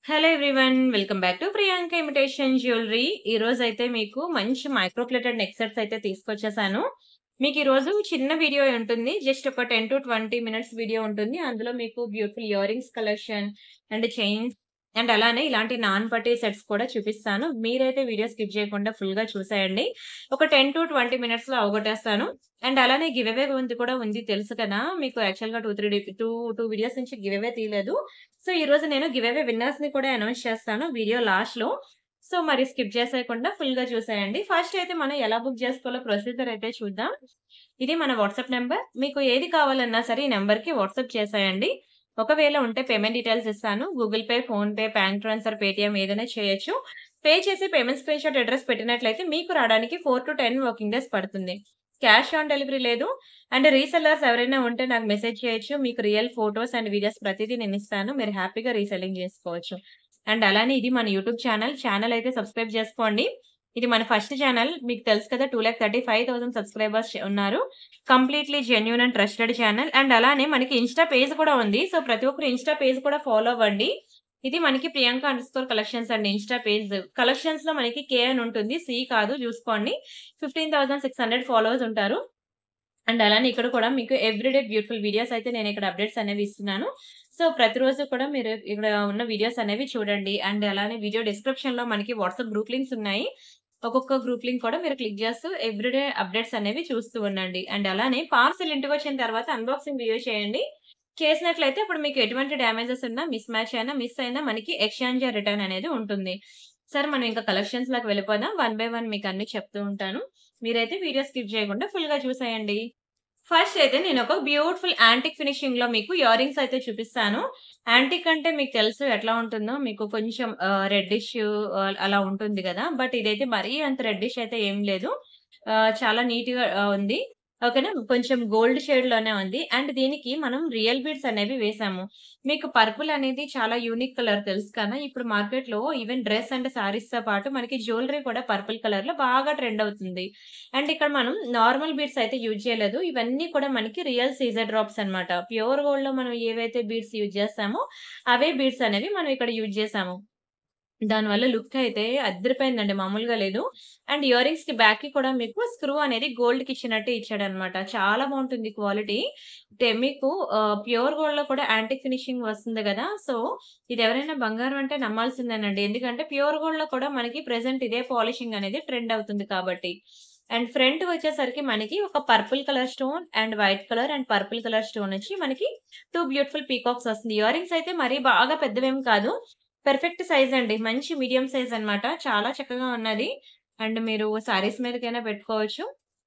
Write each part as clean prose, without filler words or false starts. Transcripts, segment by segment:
Hello everyone. Welcome back to Priyanka imitation jewellery. ఈరోజైతే మీకు మంచి మైక్రో ప్లేటెడ్ నెక్ సెట్స్ అయితే తీసుకొచ్చేసాను. మీకు ఈరోజు చిన్న వీడియో ఉంటుంది. జస్ట్ ఒక 10-20 మినిట్స్ వీడియో ఉంటుంది. అందులో మీకు beautiful ear rings collection and chains and అలానే ఇలాంటి నాన్ పట్టీ సెట్స్ కూడా చూపిస్తాను. మీరైతే వీడియో స్కిప్ చేయకుండా ఫుల్‌గా చూసేయండి. ఒక 10-20 మినిట్స్‌లో అవగొట్టేస్తాను. అండ్ అలానే గివ్ అవే కూడా ఉంది తెలుసు కదా! మీకు యాక్చువల్‌గా 2 వీడియోస్ నుంచి గివ్ అవే తీయలేదు. సో, ఈరోజు నేను గివ్ అవే విన్నర్స్‌ని కూడా అనౌన్స్ చేస్తాను వీడియో లాస్ట్‌లో. సో, మరి స్కిప్ చేసేయకుండా ఫుల్‌గా చూసేయండి. ఫస్ట్ అయితే మనం ఎలా బుక్ చేసుకోవాలో ప్రొసీజర్ అయితే చూద్దాం. ఇది మన వాట్సాప్ నంబర్. మీకు ఏది కావాలన్నా సరే ఈ నంబర్‌కి వాట్సాప్ చేసేయండి. ఒకవేళ ఉంటే పేమెంట్ డీటెయిల్స్ ఇస్తాను. Google pay, PhonePe, bank transfer, Paytm ఏదైనా చేయొచ్చు. పే చేసి పేమెంట్ స్క్రీన్‌షాట్ అడ్రెస్ పెట్టినట్లయితే మీకు రావడానికి 4-10 వర్కింగ్ డేస్ పడుతుంది. క్యాష్ ఆన్ డెలివరీ లేదు. అండ్ రీసెల్లర్స్ ఎవరైనా ఉంటే నాకు మెసేజ్ చేయొచ్చు. మీకు రియల్ ఫోటోస్ అండ్ వీడియోస్ ప్రతిదీ నేనిస్తాను. మీరు హ్యాపీగా రీసెల్లింగ్ చేసుకోవచ్చు. అండ్ అలానే ఇది మన యూట్యూబ్ ఛానల్. ఛానల్ అయితే సబ్స్క్రైబ్ చేసుకోండి. ఇది మన ఫస్ట్ ఛానల్. మీకు తెలుసు కదా! 2,35,000 సబ్స్క్రైబర్స్ ఉన్నారు. Completely genuine and trusted channel. And అలానే మనకి ఇన్‌స్టా పేజ్ కూడా ఉంది. సో, ప్రతి ఒక్కరు ఇన్‌స్టా పేజ్ కూడా ఫాలో అవ్వండి. ఇది మనకి ప్రియాంక_కలెక్షన్స్ అండి ఇన్‌స్టా పేజ్. కలెక్షన్స్‌లో మనకి కే అని ఉంటుంది. సి కాదు చూసుకోండి. 15,600 ఫాలోవర్స్ ఉంటారు. అండ్ అలానే ఇక్కడ కూడా మీకు ఎవ్రీడే బ్యూటిఫుల్ వీడియోస్ అయితే నేనిక్కడ అప్డేట్స్ అనేవి ఇస్తున్నాను. సో, ప్రతిరోజు కూడా మీరు ఇక్కడ ఉన్న వీడియోస్ అనేవి చూడండి. అండ్ అలానే వీడియో డిస్క్రిప్షన్‌లో మనకి వాట్సాప్ గ్రూప్ లింక్స్ ఉన్నాయి. ఒక్కొక్క గ్రూప్ లింక్ కూడా మీరు క్లిక్ చేస్తూ ఎవ్రీడే అప్డేట్స్ అనేవి చూస్తూ ఉండండి. అండ్ అలానే పార్సెల్ ఇంటికొచ్చిన తర్వాత అన్బాక్సింగ్ వీడియో చేయండి. చేసినట్లయితే అప్పుడు మీకు ఎటువంటి డ్యామేజెస్ ఉన్నా, మిస్ మ్యాచ్ అయినా, మిస్ అయినా మనకి ఎక్స్‌చేంజ్ ఆర్ రిటర్న్ అనేది ఉంటుంది. సరే మనం ఇంకా కలెక్షన్స్‌లోకి వెళ్ళిపోదాం. వన్ బై వన్ మీకు అన్నీ చెప్తూ ఉంటాను. మీరైతే వీడియో స్కిప్ చేయకుండా ఫుల్‌గా చూసేయండి. ఫస్ట్ అయితే నేనొక బ్యూటిఫుల్ యాంటిక్ ఫినిషింగ్‌లో మీకు ఇయర్ రింగ్స్ అయితే చూపిస్తాను. యాంటిక్ అంటే మీకు తెలుసు ఎట్లా ఉంటుందో. మీకు కొంచెం రెడ్డిష్ అలా ఉంటుంది గదా! బట్ ఇదైతే మరీ అంత రెడ్డిష్ అయితే ఏం లేదు. చాలా నీట్‌గా ఉంది. ఓకేనా. కొంచెం గోల్డ్ షేడ్‌లోనే ఉంది. అండ్ దీనికి మనం రియల్ బీడ్స్ అనేవి వేసాము. మీకు పర్పుల్ అనేది చాలా యూనిక్ కలర్ తెలుసు కదా! ఇప్పుడు మార్కెట్‌లో ఈవెన్ డ్రెస్ అండ్ సారీస్‌తో పాటు మనకి జ్యువెలరీ కూడా పర్పుల్ కలర్‌లో బాగా ట్రెండ్ అవుతుంది. అండ్ ఇక్కడ మనం నార్మల్ బీడ్స్ అయితే యూజ్ చేయలేదు. ఇవన్నీ కూడా మనకి రియల్ సీజర్ డ్రాప్స్ అన్నమాట. ప్యూర్ గోల్డ్‌లో మనం ఏవైతే బీడ్స్ యూజ్ చేస్తామో, అవే బీడ్స్ అనేవి మనం ఇక్కడ యూజ్ చేసాము. దానివల్ల లుక్ అయితే అద్దిరిపోయిందండి. మామూలుగా లేదు. అండ్ ఇయర్ రింగ్స్‌కి బ్యాక్‌కి కూడా మీకు స్క్రూ అనేది గోల్డ్‌కి ఇచ్చినట్టే ఇచ్చాడన్నమాట. చాలా బావుంటుంది క్వాలిటీ. మీకు ప్యూర్ గోల్డ్‌లో కూడా యాంటిక్ ఫినిషింగ్ వస్తుంది గదా! సో, ఇది ఎవరైనా బంగారం అంటే నమ్మాల్సిందేనండి. ఎందుకంటే ప్యూర్ గోల్డ్‌లో కూడా మనకి ప్రెజెంట్ ఇదే పాలిషింగ్ అనేది ట్రెండ్ అవుతుంది కాబట్టి. అండ్ ఫ్రంట్ వచ్చేసరికి మనకి ఒక purple colour stone and white colour and purple colour stone వచ్చి మనకి 2 బ్యూటిఫుల్ పీకాక్స్ వస్తుంది. ఇయర్ రింగ్స్ అయితే మరీ బాగా పెద్దవేమి కాదు. పర్ఫెక్ట్ సైజ్ అండి. మంచి మీడియం సైజ్ అన్నమాట. చాలా చక్కగా ఉన్నది. అండ్ మీరు సారీస్ మీదకైనా పెట్టుకోవచ్చు.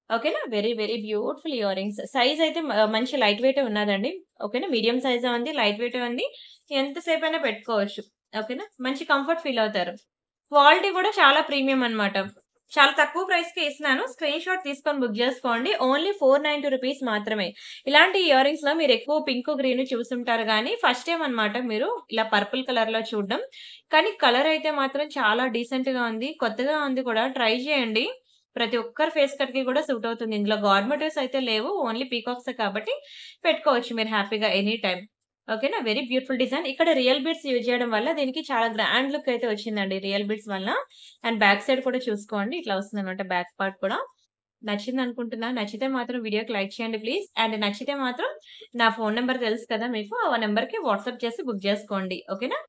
ఓకేనా. Very very beautiful ear rings. Size అయితే మంచి లైట్ వెయిటే ఉన్నదండి. ఓకేనా. మీడియం సైజే ఉంది. లైట్ వెయిటే ఉంది. ఎంత సేపైనా పెట్టుకోవచ్చు. ఓకేనా. మంచి కంఫర్ట్ ఫీల్ అవుతారు. క్వాలిటీ కూడా చాలా ప్రీమియం అన్నమాట. చాలా తక్కువ ప్రైస్‌కే ఇస్తున్నాను. స్క్రీన్‌షాట్ తీసుకొని బుక్ జేసుకోండి. ఓన్లీ ₹490 మాత్రమే. ఇలాంటి ఇయర్ రింగ్స్‌లో మీరెక్కువ పింక్, గ్రీన్ చూసుంటారు గానీ, ఫస్ట్ టైమ్ అన్నమాట మీరు ఇలా పర్పుల్ కలర్‌లో చూడడం. కానీ కలర్ అయితే మాత్రం చాలా డీసెంట్‌గా ఉంది. కొత్తగా ఉంది కూడా. ట్రై చేయండి. ప్రతి ఒక్కరి ఫేస్ కట్‌కి కూడా సూట్ అవుతుంది. ఇందులో గార్మెంటివ్స్ అయితే లేవు. ఓన్లీ పీకాక్సే కాబట్టి పెట్టుకోవచ్చు మీరు హ్యాపీగా ఎనీ టైమ్. ఓకేనా. Very beautiful design. ఇక్కడ రియల్ బీడ్స్ యూజ్ చేయడం వల్ల దీనికి చాలా గ్రాండ్ లుక్ అయితే వచ్చిందండి రియల్ బీడ్స్ వల్ల. అండ్ బ్యాక్ సైడ్ కూడా చూసుకోండి. ఇట్లా వస్తుందన్నమాట బ్యాక్ పార్ట్ కూడా. నచ్చిందనుకుంటున్నా. నచ్చితే మాత్రం వీడియోకి లైక్ చేయండి ప్లీజ్. అండ్ నచ్చితే మాత్రం నా ఫోను నంబర్ తెలుసు కదా మీకు. ఆ నంబర్‌కి వాట్సాప్ చేసి బుక్ చేసుకోండి. ఓకేనా.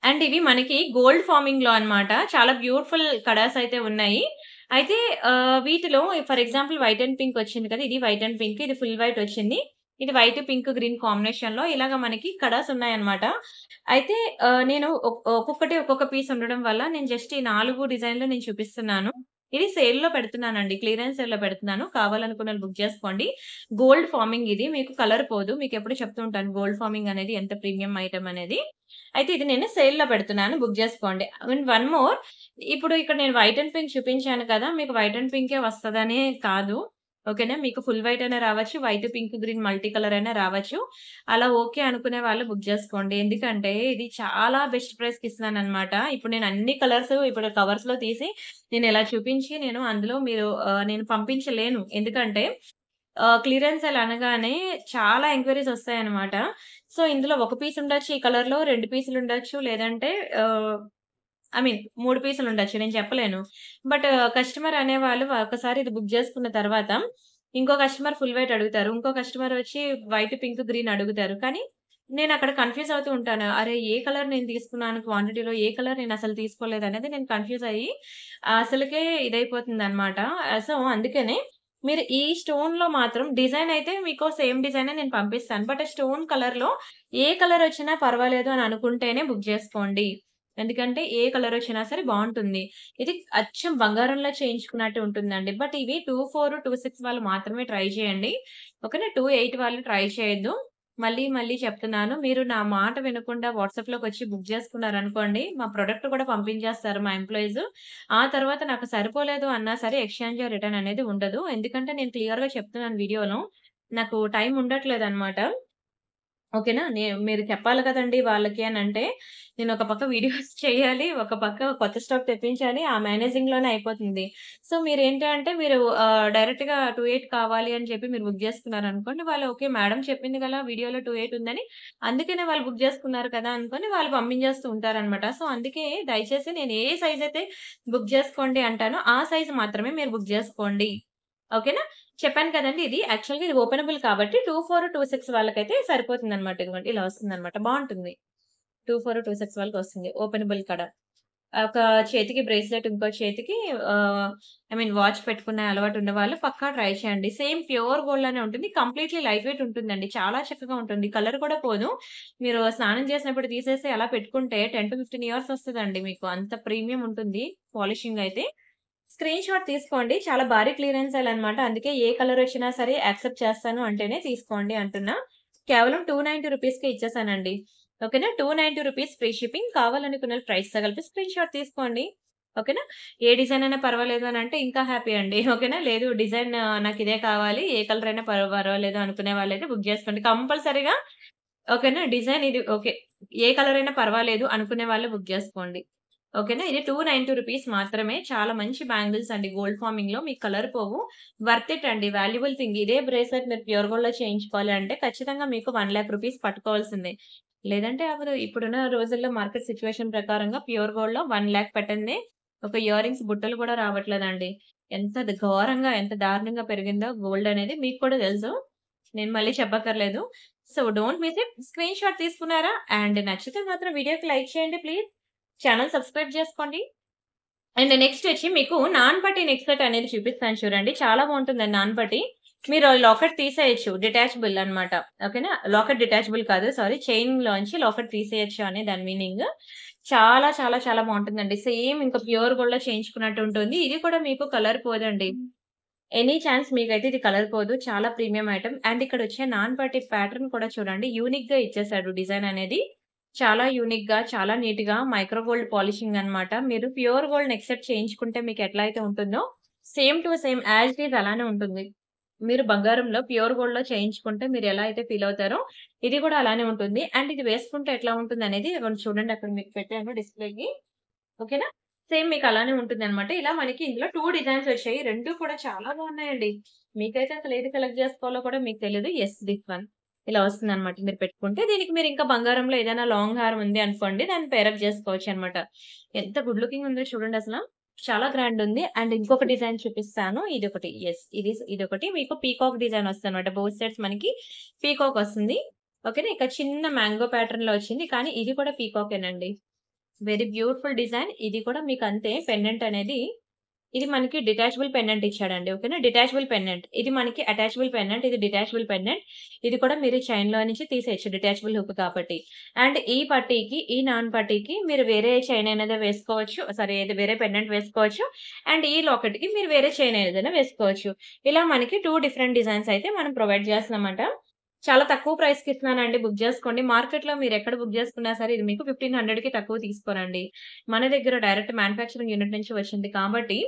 అండ్ ఇవి మనకి గోల్డ్ ఫార్మింగ్‌లో అన్నమాట. చాలా బ్యూటిఫుల్ కలర్స్ అయితే ఉన్నాయి. అయితే వీటిలో for example white and pink వచ్చింది కదా! ఇది వైట్ అండ్ పింక్. ఇది ఫుల్ వైట్ వచ్చింది. ఇది వైట్, పింక్, గ్రీన్ కాంబినేషన్‌లో ఇలాగ మనకి కలర్స్ ఉన్నాయన్నమాట. అయితే నేను ఒక్కొక్కటి ఒక్కొక్క పీస్ ఉండడం వల్ల నేను జస్ట్ ఈ 4 డిజైన్‌లు నేను చూపిస్తున్నాను. ఇది సేల్‌లో పెడుతున్నానండి. క్లియరెన్స్ సేల్‌లో పెడుతున్నాను. కావాలనుకున్నోళ్ళు బుక్ చేసుకోండి. గోల్డ్ ఫార్మింగ్ ఇది. మీకు కలర్ పోదు. మీకెప్పుడు చెప్తూ ఉంటాను గోల్డ్ ఫార్మింగ్ అనేది ఎంత ప్రీమియం ఐటెమ్ అనేది. అయితే ఇది నేను సేల్‌లో పెడుతున్నాను. బుక్ జేసుకోండి. అండ్ వన్ మోర్ ఇప్పుడు ఇక్కడ నేను వైట్ అండ్ పింక్ చూపించాను కదా! మీకు వైట్ అండ్ పింకే వస్తదనే కాదు. ఓకేనా. మీకు ఫుల్ వైట్ అయినా రావచ్చు. White, pink, green multi colour అయినా రావచ్చు. అలా ఓకే అనుకునే వాళ్ళు బుక్ జేసుకోండి. ఎందుకంటే ఇది చాలా బెస్ట్ ప్రైస్‌కి ఇస్తున్నాననమాట. ఇప్పుడు నేను అన్ని కలర్స్ ఇప్పుడు కవర్స్‌లో తీసి నేను ఇలా చూపించి నేను అందులో మీరు నేను పంపించలేను. ఎందుకంటే క్లియరెన్స్ సేల్ అనగానే చాలా ఎంక్వైరీస్ ఒస్తాయన్నమాట. సో, ఇందులో ఒక పీస్ ఉండొచ్చు ఈ కలర్‌లో, 2 పీసులు ఉండొచ్చు. లేదంటే ఆహ్, ఐ మీన్ 3 పీసులు ఉండొచ్చు. నేను చెప్పలేను. బట్ కస్టమర్ అనేవాళ్ళు ఒకసారి ఇది బుక్ చేసుకున్న తర్వాత, ఇంకో కస్టమర్ ఫుల్ వైట్ అడుగుతారు. ఇంకో కస్టమర్ వచ్చి వైట్, పింక్, గ్రీన్ అడుగుతారు. కానీ నేనక్కడ కన్‌ఫ్యూజ్ అవుతూ ఉంటాను. అరే! ఏ కలర్ నేను తీసుకున్నాను క్వాంటిటీలో, ఏ కలర్ నేనసలు తీసుకోలేదనేది నేను కన్‌ఫ్యూజ్ అయ్యి అసలకే ఇదైపోతుందనమాట. సో, అందుకనే మీరు ఈ స్టోన్‌లో మాత్రం డిజైన్ అయితే మీకు సేమ్ డిజైనే నేను పంపిస్తాను. బట్ స్టోన్ కలర్‌లో ఏ కలర్ వచ్చినా పర్వాలేదు అని అనుకుంటేనే బుక్ చేసుకోండి. ఎందుకంటే ఏ కలర్ వచ్చినా సరే బావుంటుంది. ఇది అచ్చం బంగారంలో చేయించుకున్నట్టు ఉంటుందండి. బట్ ఇవి 24, 26 వాళ్ళు మాత్రమే ట్రై చేయండి. ఓకేనా? 28 వాళ్ళు ట్రై చేయొద్దు. మళ్ళీ, మళ్ళీ చెప్తున్నాను. మీరు నా మాట వినకుండా వాట్సాప్‌లోకొచ్చి బుక్ చేసుకున్నారనుకోండి, మా ప్రొడక్ట్ కూడా పంపించేస్తారు మా ఎంప్లాయీస్. ఆ తర్వాత నాకు సరిపోలేదు అన్నా సరే ఎక్స్‌చేంజ్ రిటర్న్ అనేది ఉండదు. ఎందుకంటే నేను క్లియర్‌గా చెప్తున్నాను వీడియోలో. నాకు టైం ఉండట్లేదనమాట. ఓకేనా? మీరు చెప్పాలి కదండీ వాళ్ళకి అనంటే, నేను ఒక పక్క వీడియోస్ చేయాలి, ఒక పక్క కొత్త స్టాక్ తెప్పించాలి. ఆ మేనేజింగ్‌లోనే అయిపోతుంది. సో, మీరేంటి అంటే మీరు డైరెక్ట్‌గా 28 కావాలి అని చెప్పి మీరు బుక్ చేసుకున్నారనుకోండి, వాళ్ళు ఓకే. మేడం చెప్పింది కదా! వీడియోలో 28 ఉందని, అందుకనే వాళ్ళు బుక్ చేసుకున్నారు కదా! అనుకోని వాళ్ళు పంపించేస్తూ ఉంటారనమాట. సో, అందుకే దయచేసి నేను ఏ సైజ్ అయితే బుక్ చేసుకోండి అంటానో, ఆ సైజ్ మాత్రమే మీరు బుక్ చేసుకోండి. ఓకేనా? చెప్పాను కదండీ! ఇది యాక్చువల్‌గా ఇది ఓపెనబుల్ కాబట్టి 24, 26 వాళ్ళకైతే సరిపోతుందన్నమాట. ఇదిగోండి ఇలా వస్తుందన్నమాట. బావుంటుంది. 24, 26 వాళ్ళకొస్తుంది. ఓపెనబుల్ కడ. ఒక చేతికి బ్రేస్లెట్, ఇంకో చేతికి ఆహ్, ఐ మీన్ వాచ్ పెట్టుకునే అలవాటు ఉన్నవాళ్ళు పక్కా ట్రై చేయండి. సేమ్ ప్యూర్ గోల్డ్ లానే ఉంటుంది. కంప్లీట్‌లీ లైట్ వెయిట్ ఉంటుందండి. చాలా చక్కగా ఉంటుంది. కలర్ కూడా పోదు. మీరు స్నానం చేసినప్పుడు తీసేసి అలా పెట్టుకుంటే 10-15 ఇయర్స్ వస్తదండి మీకు. అంత ప్రీమియం ఉంటుంది పాలిషింగ్ అయితే. స్క్రీన్ షాట్ తీసుకోండి. చాలా భారీ క్లియరెన్సేలనమాట. అందుకే ఏ కలరొచ్చినా సరే యాక్సెప్ట్ చేస్తాను అంటేనే తీసుకోండి అంటున్నా. కేవలం 290 రూపీస్‌కే ఇచ్చేసానండి. ఓకేనా? 290 రూపీస్ ఫ్రీ షిప్పింగ్. కావాలనుకున్న ప్రైస్‌తో కలిపి స్క్రీన్ షాట్ తీసుకోండి. ఓకేనా? ఏ డిజైన్ అయినా పర్వాలేదు అనంటే ఇంకా హ్యాపీ అండి. ఓకేనా? లేదు డిజైన్ నాకిదే కావాలి. ఏ కలర్ అయినా పర్వాలేదు అనుకునే వాళ్ళైతే బుక్ చేసుకోండి. కంపల్సరీగా ఓకేనా? డిజైన్ ఇది ఓకే. ఏ కలర్ అయినా పర్వాలేదు అనుకునే వాళ్ళు బుక్ జేసుకోండి. ఓకేనా? ఇది 290 రూపీస్ మాత్రమే. చాలా మంచి బ్యాంగిల్స్ అండి గోల్డ్ ఫార్మింగ్‌లో. మీకు కలర్ పోవు. వర్త్ ఇట్ అండి. Valuable thing. ఇదే బ్రేస్లెట్ మీరు ప్యూర్ గోల్డ్‌లో చేయించుకోవాలి అంటే ఖచ్చితంగా మీకు 1,00,000 రూపీస్ పట్టుకోవాల్సిందే. లేదంటే అవ్వదు. ఇప్పుడున్న రోజుల్లో మార్కెట్ సిట్యుయేషన్ ప్రకారంగా ప్యూర్ గోల్డ్‌లో 1,00,000 పెట్టందే ఒక ఇయర్ రింగ్స్ బుట్టలు కూడా రావట్లేదండి. ఘోరంగా, ఎంత దారుణంగా పెరిగిందో గోల్డ్ అనేది మీకు కూడా తెలుసు. నేను మళ్ళీ చెప్పక్కర్లేదు. So, don't miss it. Screen shot తీసుకున్నారా? అండ్ నచ్చితే మాత్రం వీడియోకి లైక్ చేయండి ప్లీజ్. ఛానెల్ సబ్స్క్రైబ్ చేసుకోండి. అండ్ నెక్స్ట్ వచ్చి మీకు నాన్ పట్టీ నెక్ సెట్ అనేది చూపిస్తాను చూడండి. చాలా బావుంటుందండి నాన్ పట్టీ. మీరు లాకెట్ తీసేయొచ్చు. డిటాచబుల్ అన్నమాట. ఓకేనా? లాకెట్ డిటాచబుల్ కాదు. సారీ. చైన్‌లోంచి లాకెట్ తీసేయొచ్చు అని దాని మీనింగ్. చాలా చాలా చాలా బావుంటుందండి. సేమ్ ఇంకా ప్యూర్ గోల్డ్‌లో చేయించుకున్నట్టు ఉంటుంది. ఇది కూడా మీకు కలర్ పోదండి. ఎనీ చాన్స్ మీకైతే ఇది కలర్ పోదు. చాలా ప్రీమియం ఐటెమ్. అండ్ ఇక్కడొచ్చే నాన్ పట్టీ ప్యాటర్న్ కూడా చూడండి. యూనిక్‌గా ఇచ్చేసాడు డిజైన్ అనేది. చాలా యూనిక్‌గా, చాలా నీట్‌గా మైక్రో గోల్డ్ పాలిషింగ్ అన్నమాట. మీరు ప్యూర్ గోల్డ్ నెక్ సెట్ చేయించుకుంటే మీకెట్లా అయితే ఉంటుందో, same to same as it is అలానే ఉంటుంది. మీరు బంగారంలో ప్యూర్ గోల్డ్‌లో చేయించుకుంటే మీరెలా అయితే ఫీల్ అవుతారో, ఇది కూడా అలానే ఉంటుంది. అండ్ ఇది వేసుకుంటే ఎట్లా ఉంటుందనేది ఇదిగోండి చూడండి అక్కడ మీకు పెట్టాను డిస్‌ప్లేకి. ఓకేనా? సేమ్ మీకలానే ఉంటుందనమాట. ఇలా మనకి ఇందులో 2 డిజైన్స్ వచ్చాయి. 2 కూడా చాలా బాగున్నాయండి. మీకైతే అసలు ఏది సెలెక్ట్ జేసుకోవాలో కూడా మీకు తెలీదు. Yes this one. ఇలా వస్తుందనమాట మీరు పెట్టుకుంటే. దీనికి మీరింకా బంగారంలో ఏదైనా లాంగ్ హారం ఉంది అనుకోండి, దాన్ని పేరప్ జేసుకోవచ్చనమాట. ఎంత గుడ్ లుకింగ్ ఉందో చూడండసల. చాలా గ్రాండ్ ఉంది. అండ్ ఇంకొక డిజైన్ చూపిస్తాను. ఇదొకటి. యెస్. ఇదొకటి మీకు పీకాక్ డిజైన్ వస్తదనమాట. బోత్ సైడ్స్ మనకి పీకాక్ వస్తుంది. ఓకేనా? ఇక చిన్న మ్యాంగో ప్యాటర్న్‌లో వచ్చింది. కానీ ఇది కూడా పీకాకేనండి. Very beautiful design. ఇది కూడా మీకంతే పెండెంట్ అనేది ఇది మనకి డిటాచబుల్ పెండెంట్ ఇచ్చాడండి. ఓకేనా? Detachable pendant. ఇది మనకి అటాచబుల్ పెండెంట్. ఇది డిటాచబుల్ పెండెంట్. ఇది కూడా మీరు చైన్‌లో నుంచి తీసేయొచ్చు డిటాచబుల్ హుక్ కాబట్టి. అండ్ ఈ పట్టీకి, ఈ నాన్ పట్టీకి మీరు వేరే చైన్ అనేది వేసుకోవచ్చు. సారీ ఇది వేరే పెండెంట్ వేసుకోవచ్చు. అండ్ ఈ లాకెట్‌కి మీరు వేరే చైన్ ఏదైనా వేసుకోవచ్చు. ఇలా మనకి 2 డిఫరెంట్ డిజైన్స్ అయితే మనం ప్రొవైడ్ చేస్తున్నామట. చాలా తక్కువ ప్రైస్‌కి ఇస్తున్నానండి. బుక్ జేసుకోండి. మార్కెట్‌లో మీరెక్కడ బుక్ జేసుకున్నా సరే ఇది మీకు 1500కి తక్కువ తీసుకోరండి. మన దగ్గర డైరెక్ట్ మ్యానుఫ్యాక్చరింగ్ యూనిట్ నుంచి వచ్చింది కాబట్టి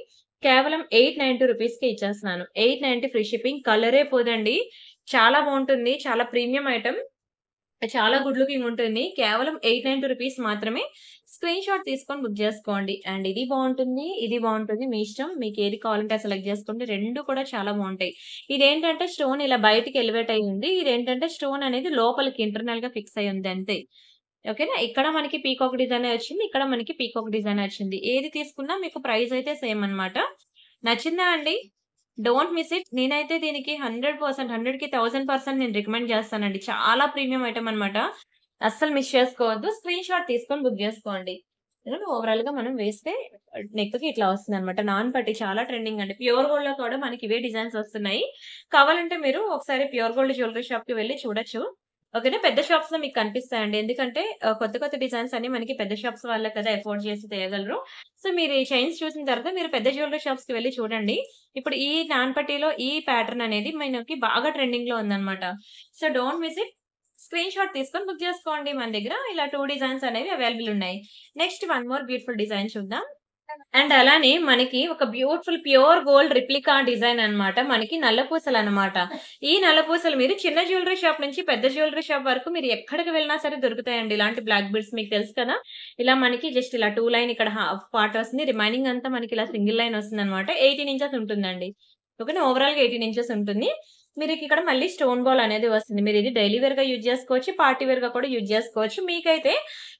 కేవలం 890 రూపీస్‌కే ఇచ్చేస్తున్నాను. 890 ఫ్రీ షిప్పింగ్. కలరే పోదండి. చాలా బావుంటుంది. చాలా ప్రీమియం ఐటెమ్. చాలా గుడ్ లుకింగ్ ఉంటుంది. కేవలం 890 రూపీస్ మాత్రమే. స్క్రీన్‌షాట్ తీసుకొని బుక్ జేసుకోండి. అండ్ ఇది బావుంటుంది, ఇది బావుంటుంది. మీ ఇష్టం. మీకేది కావాలంటే అది సెలెక్ట్ జేసుకోండి. 2 కూడా చాలా బావుంటాయి. ఇదేంటంటే స్టోన్ ఇలా బయటికి ఎలివేట్ అయ్యి ఉంది. ఇదేంటంటే స్టోన్ అనేది లోపలికి ఇంటర్నల్‌గా ఫిక్స్ అయ్యి ఉంది అంతే. ఓకేనా? ఇక్కడ మనకి పీకాక్ డిజైనే వచ్చింది. ఇక్కడ మనకి పీకాక్ డిజైనే వచ్చింది. ఏది తీసుకున్నా మీకు ప్రైస్ అయితే సేమ్ అన్నమాట. నచ్చిందా అండి? Don't miss it. నేనైతే దీనికి 100% 100కి 1000% నేను రికమెండ్ చేస్తానండి. చాలా ప్రీమియం ఐటెమ్ అన్నమాట. అస్సలు మిస్ చేసుకోవద్దు. స్క్రీన్‌షాట్ తీసుకొని బుక్ జేసుకోండి. ఓవరాల్‌గా మనం వేస్తే నెక్‌కి ఇట్లా వస్తుందన్నమాట. నాన్ పట్టీ చాలా ట్రెండింగ్ అండి. ప్యూర్ గోల్డ్‌లో కూడా మనకి ఇవే డిజైన్స్ వస్తున్నాయి. కావాలంటే మీరు ఒకసారి ప్యూర్ గోల్డ్ జ్యువెల్లరీ షాప్‌కి వెళ్లి చూడొచ్చు. ఓకేనా. పెద్ద షాప్స్‌లో మీకు కనిపిస్తాయండి. ఎందుకంటే కొత్త కొత్త డిజైన్స్ అన్ని మనకి పెద్ద షాప్స్ వాళ్ళే కదా అఫోర్డ్ చేసి తేయగలరు. సో, మీరు ఈ చైన్స్ చూసిన తర్వాత మీరు పెద్ద జ్యువెల్లరీ షాప్స్‌కి వెళ్లి చూడండి. ఇప్పుడు ఈ నాన్ పట్టీలో ఈ ప్యాటర్న్ అనేది మనకి బాగా ట్రెండింగ్‌లో ఉందన్నమాట. So, don't miss it. Screenshot తీసుకొని బుక్ చేసుకోండి. మన దగ్గర ఇలా 2 డిజైన్స్ అనేవి అవైలబుల్ ఉన్నాయి. Next one more beautiful design చూద్దాం. అండ్ అలానే మనకి ఒక beautiful pure gold replica design అన్నమాట. మనకి నల్లపూసలన్నమాట. ఈ నల్లపూసలు మీరు చిన్న జ్యువెల్లరీ షాప్ నుంచి పెద్ద జ్యువెల్లరీ షాప్ వరకు మీరు ఎక్కడికి వెళ్ళినా సరే దొరుకుతాయండి. ఇలాంటి బ్లాక్ బీడ్స్ మీకు తెలుసు కదా! ఇలా మనకి జస్ట్ ఇలా 2 లైన్ ఇక్కడ హాఫ్ పార్ట్ వస్తుంది. రిమైనింగ్ అంతా మనకి ఇలా సింగిల్ లైన్ వస్తుందన్నమాట. 18 ఇంచెస్ ఉంటుందండి. ఓకేనా. ఓవరాల్‌గా 18 ఇంచెస్ ఉంటుంది. మీరిక్కడ మళ్ళీ స్టోన్ బాల్ అనేది వస్తుంది. మీరు ఇది డైలీ వేర్‌గా యూజ్ చేసుకోవచ్చు. పార్టీ వేర్‌గా కూడా యూజ్ చేసుకోవచ్చు. మీకైతే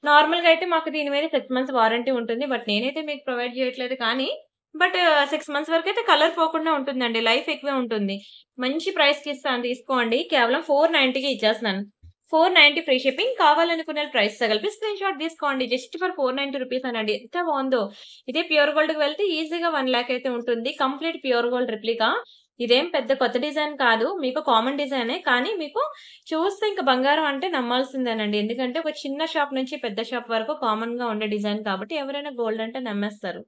నార్మల్‌గా అయితే మాకు దీని మీద 6 మంత్స్ వారంటీ ఉంటుంది. బట్ నేనైతే మీకు ప్రొవైడ్ చేయట్లేదు కానీ, బట్ 6 మంత్స్ వరకైతే కలర్ పోకుండా ఉంటుందండి. లైఫ్ ఎక్కువే ఉంటుంది. మంచి ప్రైస్‌కి ఇస్తాను తీసుకోండి. కేవలం 490కి ఇచ్చేస్తున్నాను. 490 ఫ్రీ షిప్పింగ్. కావాలనుకునే ప్రైస్‌తో కలిపి స్క్రీన్‌షాట్ తీసుకోండి. జస్ట్ ఫర్ 490 రూపీస్ అనండి. ఎంత బావుందో! ఇదే ప్యూర్ గోల్డ్‌కి వెళ్తే ఈజీగా 1,00,000 అయితే ఉంటుంది. Complete pure gold replica. ఇదేం పెద్ద కొత్త డిజైన్ కాదు. మీకు కామన్ డిజైనే. కానీ మీకు చూస్తే ఇంక బంగారం అంటే నమ్మాల్సిందేనండి. ఎందుకంటే ఒక చిన్న షాప్ నుంచి పెద్ద షాప్ వరకు కామన్‌గా ఉండే డిజైన్ కాబట్టి ఎవరైనా గోల్డ్ అంటే నమ్మేస్తారు.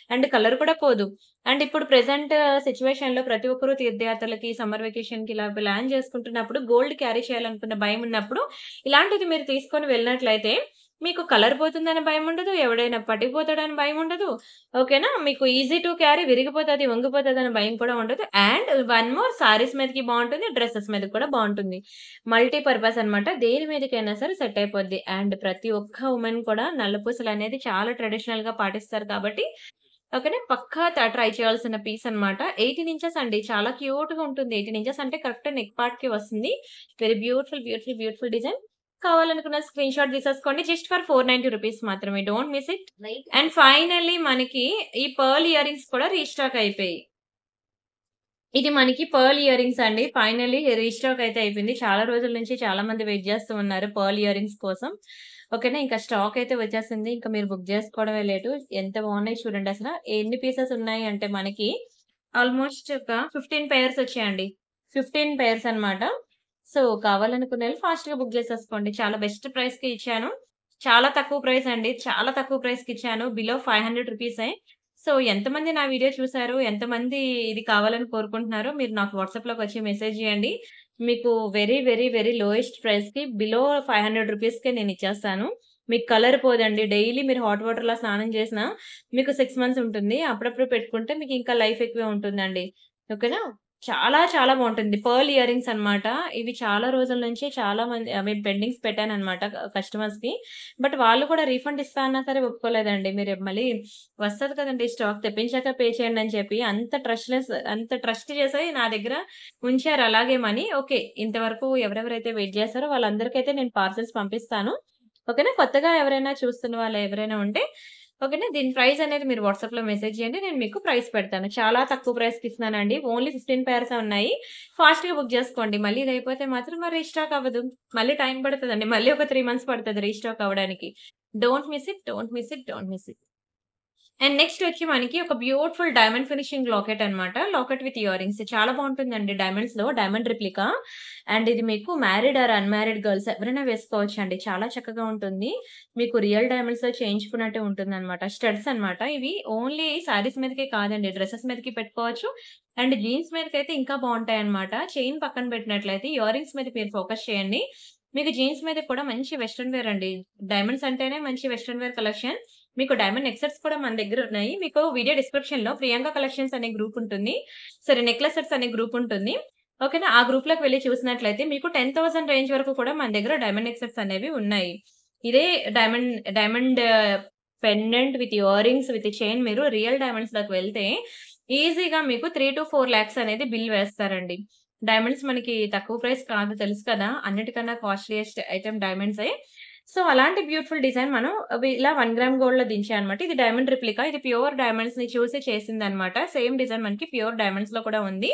అండ్ కలర్ కూడా పోదు. అండ్ ఇప్పుడు ప్రెజెంట్ సిట్యుయేషన్‌లో ప్రతి ఒక్కరు తీర్థయాత్రలకి, సమ్మర్ వెకేషన్‌కి ఇలా ప్లాన్ చేసుకుంటున్నప్పుడు గోల్డ్ క్యారీ చేయాలనుకున్న భయం ఉన్నప్పుడు ఇలాంటిది మీరు తీసుకొని వెళ్ళినట్లయితే మీకు కలర్ పోతుందనే భయముండదు. ఎవడైనా పట్టుకుపోతాడని భయముండదు. ఓకేనా. మీకు ఈజీ టు క్యారీ విరిగిపోతది, వంగిపోతదనే భయం కూడా ఉండదు. అండ్ వన్ మోర్ సారీస్ మీదకి బావుంటుంది. డ్రెసెస్ మీదకి కూడా బావుంటుంది. మల్టీ పర్పస్ అన్నమాట. దేని మీదకైనా సరే సెట్ అయిపోద్ది. అండ్ ప్రతి ఒక్క వుమెన్ కూడా నల్లపూసలనేది చాలా ట్రెడిషనల్‌గా పాటిస్తారు కాబట్టి ఓకేనా. పక్కా ట్రై చేయాల్సిన పీస్ అన్నమాట. 18 ఇంచెస్ అండి. చాలా క్యూట్‌గా ఉంటుంది. 18 ఇంచెస్ అంటే కరెక్ట్ నెక్ పార్ట్‌కి వస్తుంది. Very beautiful, beautiful, beautiful design. కావాలనుకున్న స్క్రీన్‌షాట్ తీసేసుకోండి. జస్ట్ ఫర్ 490 రూపీస్ మాత్రమే. Don't miss it. And finally మనకి ఈ పర్ల్ ఇయర్ రింగ్స్ కూడా రీస్టాక్ అయిపోయాయి. ఇది మనకి పర్ల్ ఇయర్ రింగ్స్ అండి. ఫైనల్లీ రీస్టాక్ అయితే అయిపోయింది. చాలా రోజుల నుంచి చాలా మంది వెయిట్ చేస్తూ ఉన్నారు పర్ల్ ఇయర్ రింగ్స్ కోసం. ఓకేనా. ఇంకా స్టాక్ అయితే వచ్చేసింది. ఇంకా మీరు బుక్ చేసుకోవడమే లేటు. ఎంత బాగున్నాయి చూడండి అసల. ఎన్ని పీసెస్ ఉన్నాయి అంటే మనకి ఆల్‌మోస్ట్ ఒక 15 పెయిర్స్ వచ్చాయండి. 15 పెయిర్స్ అన్నమాట. సో, కావాలనుకునేళ్ళు ఫాస్ట్‌గా బుక్ చేసేసుకోండి. చాలా బెస్ట్ ప్రైస్‌కి ఇచ్చాను. చాలా తక్కువ ప్రైస్ అండి. చాలా తక్కువ ప్రైస్‌కి ఇచ్చాను. బిలో 500 రూపీసే. సో, ఎంతమంది నా వీడియో చూసారు? ఎంతమంది ఇది కావాలని కోరుకుంటున్నారో మీరు నాకు వాట్సాప్‌లోకొచ్చి మెసేజ్ చేయండి. మీకు వెరీ, వెరీ, వెరీ లోయెస్ట్ ప్రైస్‌కి బిలో 500 రూపీస్‌కే నేనిచ్చేస్తాను. మీకు కలర్ పోదండి. డైలీ మీరు హాట్ వాటర్‌లో స్నానం చేసినా మీకు 6 మంత్స్ ఉంటుంది. అప్పుడప్పుడు పెట్టుకుంటే మీకు ఇంకా లైఫ్ ఎక్కువే ఉంటుందండి. ఓకేనా? చాలా చాలా బావుంటుంది. పర్ల్ ఇయర్ రింగ్స్ అన్నమాట. ఇవి చాలా రోజుల నుంచి చాలా మంది పెండింగ్స్ పెట్టానన్నమాట కస్టమర్స్‌కి. బట్ వాళ్ళు కూడా రీఫండ్ ఇస్తా అన్నా సరే ఒప్పుకోలేదండి. మీరు మళ్ళీ వస్తది కదండీ స్టాక్ తెప్పించాక పే చేయండి అని చెప్పి అంత ట్రస్ట్ చేసి నా దగ్గర ఉంచారు అలాగే మనీ. ఓకే. ఇంతవరకు ఎవరెవరైతే వెయిట్ చేస్తారో వాళ్ళందరికైతే నేను పార్సెల్స్ పంపిస్తాను. ఓకేనా. కొత్తగా ఎవరైనా చూస్తున్న వాళ్ళు ఎవరైనా ఉంటే ఓకేనా. దీని ప్రైస్ అనేది మీరు వాట్సాప్‌లో మెసేజ్ చేయండి. నేను మీకు ప్రైస్ పెడతాను. చాలా తక్కువ ప్రైస్‌కి ఇస్తున్నానండి. ఓన్లీ 15 పెయిర్సే ఉన్నాయి. ఫాస్ట్‌గా బుక్ చేసుకోండి. మళ్ళీ ఇదయిపోతే మాత్రం మరి రీస్టాక్ అవ్వదు. మళ్ళీ టైం పడతదండి. మళ్ళీ ఒక 3 మంత్స్ పడతది రీస్టాక్ అవ్వడానికి. Don't miss it. Don't miss it. Don't miss it. And next వచ్చి మనకి ఒక బ్యూటిఫుల్ డైమండ్ ఫినిషింగ్ లాకెట్ అన్నమాట. లాకెట్ విత్ ఇయర్ రింగ్స్ చాలా బావుంటుందండి డైమండ్స్‌లో. Diamond replica. అండ్ ఇది మీకు మ్యారీడ్ ఆర్ అన్‌మ్యారీడ్ గర్ల్స్ ఎవరైనా వేసుకోవచ్చండి. చాలా చక్కగా ఉంటుంది. మీకు రియల్ డైమండ్స్‌తో చేయించుకున్నట్టే ఉంటుందన్నమాట. స్టడ్స్ అన్నమాట. ఇవి ఓన్లీ శారీస్ మీదకే కాదండి. డ్రెసెస్ మీదకి పెట్టుకోవచ్చు. అండ్ జీన్స్ మీదకైతే ఇంకా బావుంటాయన్నమాట. చైన్ పక్కన పెట్టినట్లయితే ఇయర్ రింగ్స్ మీద మీరు ఫోకస్ చేయండి. మీకు జీన్స్ మీద కూడా మంచి వెస్టర్న్ వేర్ అండి. డైమండ్స్ అంటేనే మంచి వెస్టర్న్ వేర్ కలెక్షన్. మీకు డైమండ్ నెక్ సెట్స్ కూడా మన దగ్గరున్నాయి. మీకు వీడియో డిస్క్రిప్షన్‌లో ప్రియాంక కలెక్షన్స్ అనే గ్రూప్ ఉంటుంది. సారీ నెక్లెస్ సెట్స్ అనే గ్రూప్ ఉంటుంది. ఓకేనా. ఆ గ్రూప్‌లోకి వెళ్లి చూసినట్లయితే మీకు 10,000 రేంజ్ వరకు కూడా మన దగ్గర డైమండ్ నెక్ సెట్స్ అనేవి ఉన్నాయి. ఇదే diamond diamond pendant with ear rings with chain మీరు రియల్ డైమండ్స్‌లోకి వెళ్తే ఈజీగా మీకు 3-4 లాక్స్ అనేది బిల్ వేస్తారండి. డైమండ్స్ మనకి తక్కువ ప్రైస్ కాదు తెలుసు కదా! అన్నిటికన్నా కాస్ట్‌లీయెస్ట్ ఐటెమ్ డైమండ్సే. సో, అలాంటి బ్యూటిఫుల్ డిజైన్ మనం ఇలా 1 గ్రామ్ గోల్డ్‌లో దించాయన్నమాట. ఇది డైమండ్ రిప్లికా. ఇది ప్యూర్ డైమండ్స్‌ని చూసి చేసిందన్నమాట. సేమ్ డిజైన్ మనకి ప్యూర్ డైమండ్స్‌లో కూడా ఉంది.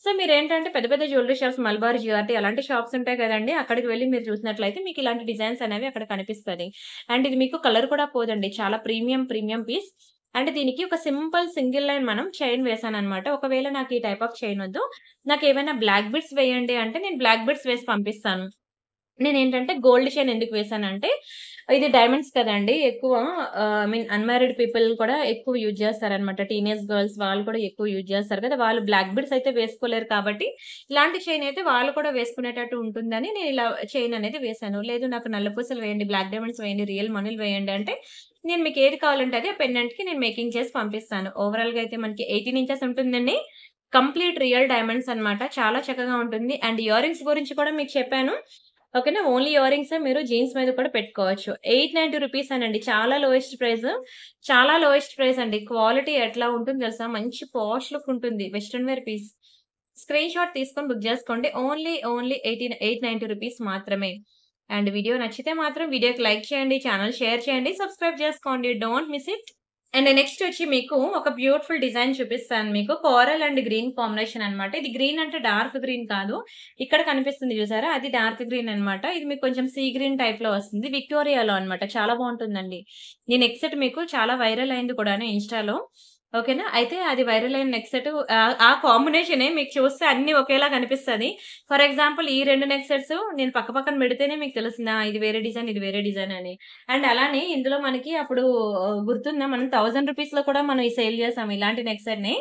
సో, మీరేంటంటే పెద్ద పెద్ద జ్యువెల్లరీ షాప్స్ మలబార్, జిఆర్‌టీ అలాంటి షాప్స్ ఉంటాయి కదండీ! అక్కడికి వెళ్లి మీరు చూసినట్లయితే మీకు ఇలాంటి డిజైన్స్ అనేవి అక్కడ కనిపిస్తది. అండ్ ఇది మీకు కలర్ కూడా పోదండి. చాలా ప్రీమియం పీస్. అంటే దీనికి ఒక సింపుల్ సింగిల్ లైన్ మనం చైన్ వేసానన్నమాట. ఒకవేళ నాకు ఈ టైప్ ఆఫ్ చైన్ వద్దు. నాకేమైనా బ్లాక్ బిట్స్ వేయండి అంటే నేను బ్లాక్ బిట్స్ వేసి పంపిస్తాను. నేనేంటంటే గోల్డ్ చైన్ ఎందుకు వేసానంటే, ఇది డైమండ్స్ కదండీ! ఎక్కువ ఐ మీన్ అన్‌మ్యారీడ్ పీపుల్ కూడా ఎక్కువ యూజ్ చేస్తారనమాట. టీనేజ్ గర్ల్స్ వాళ్ళు కూడా ఎక్కువ యూజ్ చేస్తారు కదా! వాళ్ళు బ్లాక్ బీడ్స్ అయితే వేసుకోలేరు కాబట్టి, ఇలాంటి చైన్ అయితే వాళ్ళు కూడా వేసుకునేటట్టు ఉంటుందని నేను ఇలా చైన్ అనేది వేశాను. లేదు నాకు నల్ల పూసలు వేయండి, బ్లాక్ డైమండ్స్ వేయండి, రియల్ మణులు వేయండి అంటే, నేను మీకు ఏది కావాలంటే అది ఆ పెండెంట్‌కి నేను మేకింగ్ చేసి పంపిస్తాను. ఓవరాల్‌గా అయితే మనకి 18 ఇంచెస్ ఉంటుందండి. కంప్లీట్ రియల్ డైమండ్స్ అన్నమాట. చాలా చక్కగా ఉంటుంది. అండ్ ఇయర్ రింగ్స్ గురించి కూడా మీకు చెప్పాను. ఓకేనా. ఓన్లీ ఇయర్ రింగ్సే మీరు జీన్స్ మీద కూడా పెట్టుకోవచ్చు. రూ. 890 అనండి. చాలా లోయెస్ట్ ప్రైస్. చాలా లోయెస్ట్ ప్రైస్ అండి. క్వాలిటీ ఎట్లా ఉంటుందో తెలుసా? మంచి పాష్ లుక్ ఉంటుంది. Western wear piece. Screen shot తీసుకొని బుక్ జేసుకోండి. ఓన్లీ 890 రూపీస్ మాత్రమే. అండ్ వీడియో నచ్చితే మాత్రం వీడియోకి లైక్ చేయండి. ఛానెల్ షేర్ చేయండి. సబ్స్క్రైబ్ చేసుకోండి. Don't miss it. And next వచ్చి మీకు ఒక బ్యూటిఫుల్ డిజైన్ చూపిస్తాను మీకు. కోరల్ అండ్ గ్రీన్ కాంబినేషన్ అన్నమాట. ఇది గ్రీన్ అంటే డార్క్ గ్రీన్ కాదు. ఇక్కడ కనిపిస్తుంది చూసారా? అది డార్క్ గ్రీన్ అన్నమాట. ఇది మీకు కొంచెం సీ గ్రీన్ టైప్‌లో వస్తుంది. విక్టోరియాలో అన్నమాట. చాలా బావుంటుందండి. ఈ నెక్ సెట్ మీకు చాలా వైరల్ అయింది కూడాను ఇన్‌స్టాలో. ఓకేనా. అయితే అది వైరల్ అయిన నెక్ సెట్ ఆ కాంబినేషనే మీకు చూస్తే అన్నీ ఒకేలా కనిపిస్తది. ఫర్ ఎగ్జాంపుల్ ఈ 2 నెక్ సెట్స్ నేను పక్క పక్కన పెడితేనే మీకు తెలుస్తుంది. ఇది వేరే డిజైన్, ఇది వేరే డిజైన్ అని. అండ్ అలానే ఇందులో మనకి అప్పుడు గుర్తుందా మనం రూ. 1000 కూడా మనం ఈ సేల్ చేసాం ఇలాంటి నెక్ సెట్‌ని.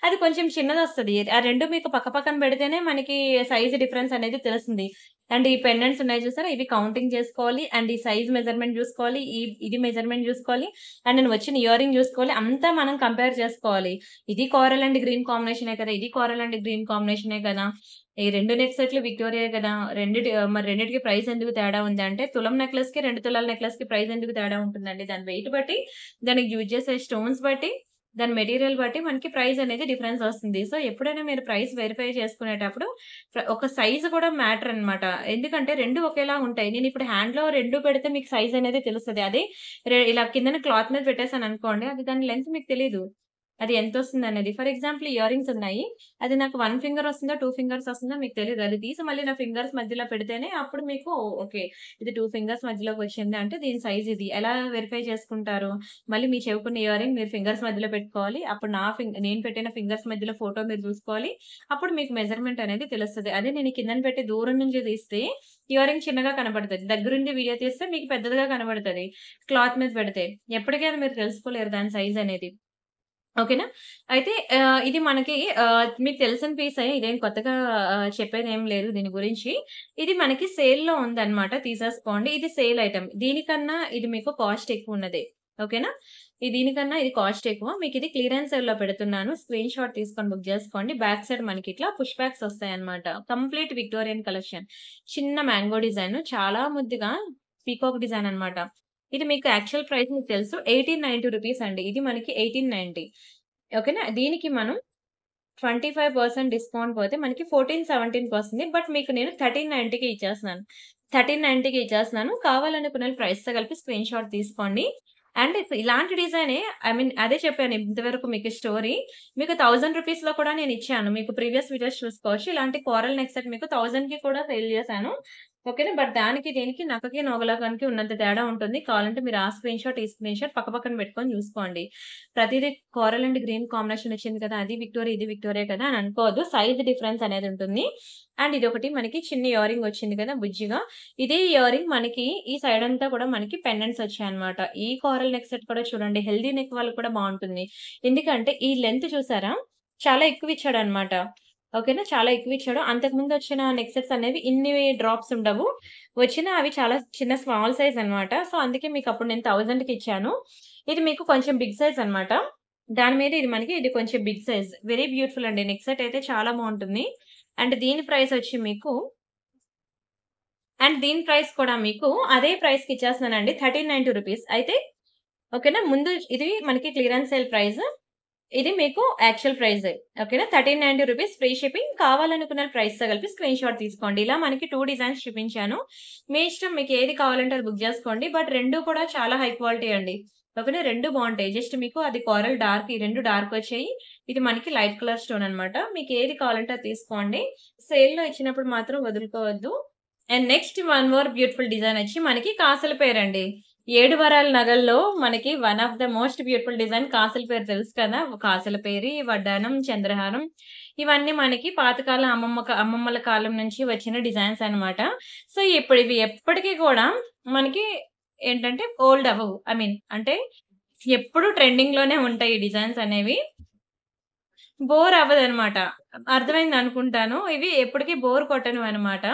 అది కొంచెం చిన్నదొస్తది. ఆ 2 మీకు పక్క పక్కన పెడితేనే మనకి సైజ్ డిఫరెన్స్ అనేది తెలుస్తుంది. అండ్ ఈ పెండెంట్స్ ఉన్నాయి చూసారా? ఇవి కౌంటింగ్ చేసుకోవాలి. అండ్ ఈ సైజ్ మెజర్‌మెంట్ చూసుకోవాలి. ఇది మెజర్‌మెంట్ చూసుకోవాలి. అండ్ నేను వచ్చిన ఇయర్ రింగ్ చూసుకోవాలి. అంతా మనం కంపేర్ చేసుకోవాలి. ఇది కోరల్ అండ్ గ్రీన్ కాంబినేషనే కదా! ఇది కోరల్ అండ్ గ్రీన్ కాంబినేషనే కదా! ఈ 2 నెక్ సెట్‌లు విక్టోరియాయే కదా! మరి రెండిటికి ప్రైస్ ఎందుకు తేడా ఉంది అంటే, తులం నెక్లెస్‌కి, 2 తులాల నెక్లెస్‌కి ప్రైస్ ఎందుకు తేడా ఉంటుందండి? దాని వెయిట్ బట్టి, దానికి యూజ్ చేసే స్టోన్స్ బట్టి, దాని మెటీరియల్ బట్టి మనకి ప్రైస్ అనేది డిఫరెన్స్ వస్తుంది. సో, ఎప్పుడైనా మీరు ప్రైస్ వెరిఫై చేసుకునేటప్పుడు ఒక సైజ్ కూడా మ్యాటర్ అన్నమాట. ఎందుకంటే 2 ఒకేలా ఉంటాయి. నేనిప్పుడు హ్యాండ్‌లో 2 పెడితే మీకు సైజ్ అనేది తెలుస్తది. అదే ఇలా కిందన క్లాత్ మీద పెట్టేసాననుకోండి, అది దాని లెంత్ మీకు తెలీదు. అది ఎంతొస్తుందనేది. ఫర్ ఎగ్జాంపుల్ ఇయర్ రింగ్స్ ఉన్నాయి. అది నాకు 1 ఫింగర్ వస్తుందా? 2 ఫింగర్స్ వస్తుందా? మీకు తెలీదు. అది తీసి మళ్ళీ నా ఫింగర్స్ మధ్యలో పెడితేనే అప్పుడు మీకు ఓకే. ఇది 2 ఫింగర్స్ మధ్యలోకి వచ్చింది అంటే దీని సైజ్ ఇది. ఎలా వెరిఫై చేసుకుంటారు? మళ్ళీ మీ చెవుకున్న ఇయర్ రింగ్ మీరు ఫింగర్స్ మధ్యలో పెట్టుకోవాలి. అప్పుడు నేను పెట్టిన ఫింగర్స్ మధ్యలో ఫోటో మీరు చూసుకోవాలి. అప్పుడు మీకు మెజర్‌మెంట్ అనేది తెలుస్తది. అదే నేను కిందన పెట్టి దూరం నుంచి తీస్తే ఇయర్ రింగ్ చిన్నగా కనపడతది. దగ్గరుండి వీడియో తీస్తే మీకు పెద్దదిగా కనబడతది. క్లాత్ మీద పెడితే. ఎప్పటికైనా మీరు తెలుసుకోలేరు దాని సైజ్ అనేది. ఓకేనా. అయితే ఇది మనకి మీకు తెలిసిన పీసే. ఇదేం కొత్తగా చెప్పేదేం లేదు దీని గురించి. ఇది మనకి సేల్‌లో ఉందన్నమాట. తీసేసుకోండి. ఇది సేల్ ఐటెమ్. దీనికన్నా ఇది మీకు కాస్ట్ ఎక్కువున్నదే. ఓకేనా. దీనికన్నా ఇది కాస్ట్ ఎక్కువ. మీకిది క్లియరెన్స్ సేల్‌లో పెడుతున్నాను. స్క్రీన్ షాట్ తీసుకొని బుక్ జేసుకోండి. బ్యాక్ సైడ్ మనకిట్లా పుష్ బ్యాక్స్ వస్తాయన్నమాట. Complete Victorian collection. చిన్న మ్యాంగో డిజైన్ చాలా ముద్దుగా పీకాక్ డిజైన్ అన్నమాట. ఇది మీకు యాక్చువల్ ప్రైస్ మీకు తెలుసు. 1890 రూపీస్ అండి. ఇది మనకి 1890. ఓకేనా. దీనికి మనం 25% డిస్కౌంట్ పోతే మనకి 1417కి వస్తుంది. బట్ మీకు నేను 1390కి ఇచ్చేస్తున్నాను. 1390కి ఇచ్చేస్తున్నాను. కావాలనుకున్నోళ్ళు ప్రైస్‌తో కలిపి స్క్రీన్ షాట్ తీసుకోండి. అండ్ ఇలాంటి డిజైనే ఐ మీన్ అదే చెప్పాను ఇంతవరకు మీకు స్టోరీ. మీకు రూ. 1000లో కూడా నేనిచ్చాను. మీకు ప్రీవియస్ వీడియోస్ చూసుకోవచ్చు. ఇలాంటి కోరల్ నెక్ సెట్ మీకు 1000కి కూడా సేల్ చేశాను. ఓకేనా. బట్ దానికి దీనికి నక్కకి, నోగలాగానికి ఉన్నంత తేడా ఉంటుంది. కావాలంటే మీరు ఆ స్క్రీన్ షాట్, ఈ స్క్రీన్ షాట్ పక్క పక్కన పెట్టుకొని చూసుకోండి. ప్రతిదీ కోరల్ అండ్ గ్రీన్ కాంబినేషన్ వచ్చింది కదా! అది విక్టోరియా, ఇది విక్టోరియా కదా! అని అనుకోవద్దు. సైజ్ డిఫరెన్స్ అనేది ఉంటుంది. అండ్ ఇదొకటి మనకి చిన్న ఇయర్ రింగ్ వచ్చింది కదా! బుజ్జిగా. ఇదే ఇయర్ రింగ్ మనకి ఈ సైడ్ అంతా కూడా మనకి పెండెంట్స్ వచ్చాయన్నమాట. ఈ కోరల్ నెక్ సెట్ కూడా చూడండి హెల్తీ నెక్ వాళ్ళకి కూడా బావుంటుంది. ఎందుకంటే ఈ లెంత్ చూసారా? చాలా ఎక్కువ ఇచ్చాడన్నమాట. ఓకేనా. చాలా ఎక్కువిచ్చాడు. అంతకుముందు వచ్చిన నెక్ సెట్స్ అనేవి ఇన్ని డ్రాప్స్ ఉండవు. అవి చాలా చిన్న స్మాల్ సైజ్ అన్నమాట. సో, అందుకే మీకప్పుడు నేను 1000కి ఇచ్చాను. ఇది మీకు కొంచెం బిగ్ సైజ్ అన్నమాట. దాని మీద ఇది కొంచెం బిగ్ సైజ్. వెరీ బ్యూటిఫుల్ అండి. నెక్ సెట్ అయితే చాలా బావుంటుంది. అండ్ దీని ప్రైస్ వచ్చి మీకు దీని ప్రైస్ కూడా మీకు అదే ప్రైస్‌కి ఇచ్చేస్తున్నానండి. 1390 రూపీస్. అయితే ఓకేనా. ముందు ఇది మనకి క్లియరెన్స్ సేల్ ప్రైస్. ఇది మీకు యాక్చువల్ ప్రైస్. ఓకేనా. రూ. 1390 ఫ్రీ షిప్పింగ్. కావాలనుకున్న ప్రైస్‌తో కలిపి స్క్రీన్‌షాట్ తీసుకోండి. ఇలా మనకి 2 డిజైన్స్ చూపించాను. మీ ఇష్టం మీకు ఏది కావాలంటే అది బుక్ జేసుకోండి. బట్ 2 కూడా చాలా హై క్వాలిటీ అండి. ఓకేనా. 2 బావుంటాయి. జస్ట్ మీకు అది కోరల్ డార్క్, ఈ 2 డార్క్ వచ్చాయి. ఇది మనకి లైట్ కలర్ స్టోన్ అన్నమాట. మీకు ఏది కావాలంటే అది తీసుకోండి. సేల్‌లో ఇచ్చినప్పుడు మాత్రం వదులుకోవద్దు. And next one more beautiful design వచ్చి మనకి కాసుల పేరండి. 7 వరాల నగల్లో మనకి one of the most beautiful design కాసుల పేరు తెలుసు కదా! కాసుల పేరి, వడ్డానం, చంద్రహారం ఇవన్నీ మనకి పాతకాలం అమ్మమ్మల కాలం నుంచి వచ్చిన డిజైన్స్ అన్నమాట. సో, ఇప్పుడు ఇవి ఎప్పటికి కూడా మనకి ఏంటంటే ఓల్డ్ అవ్వవు. ఐ మీన్ అంటే ఎప్పుడు ట్రెండింగ్‌లోనే ఉంటాయి ఈ డిజైన్స్ అనేవి. బోర్ అవ్వదనమాట. అర్థమైందనుకుంటాను. ఇవి ఎప్పటికి బోర్ కొట్టనివనమాట.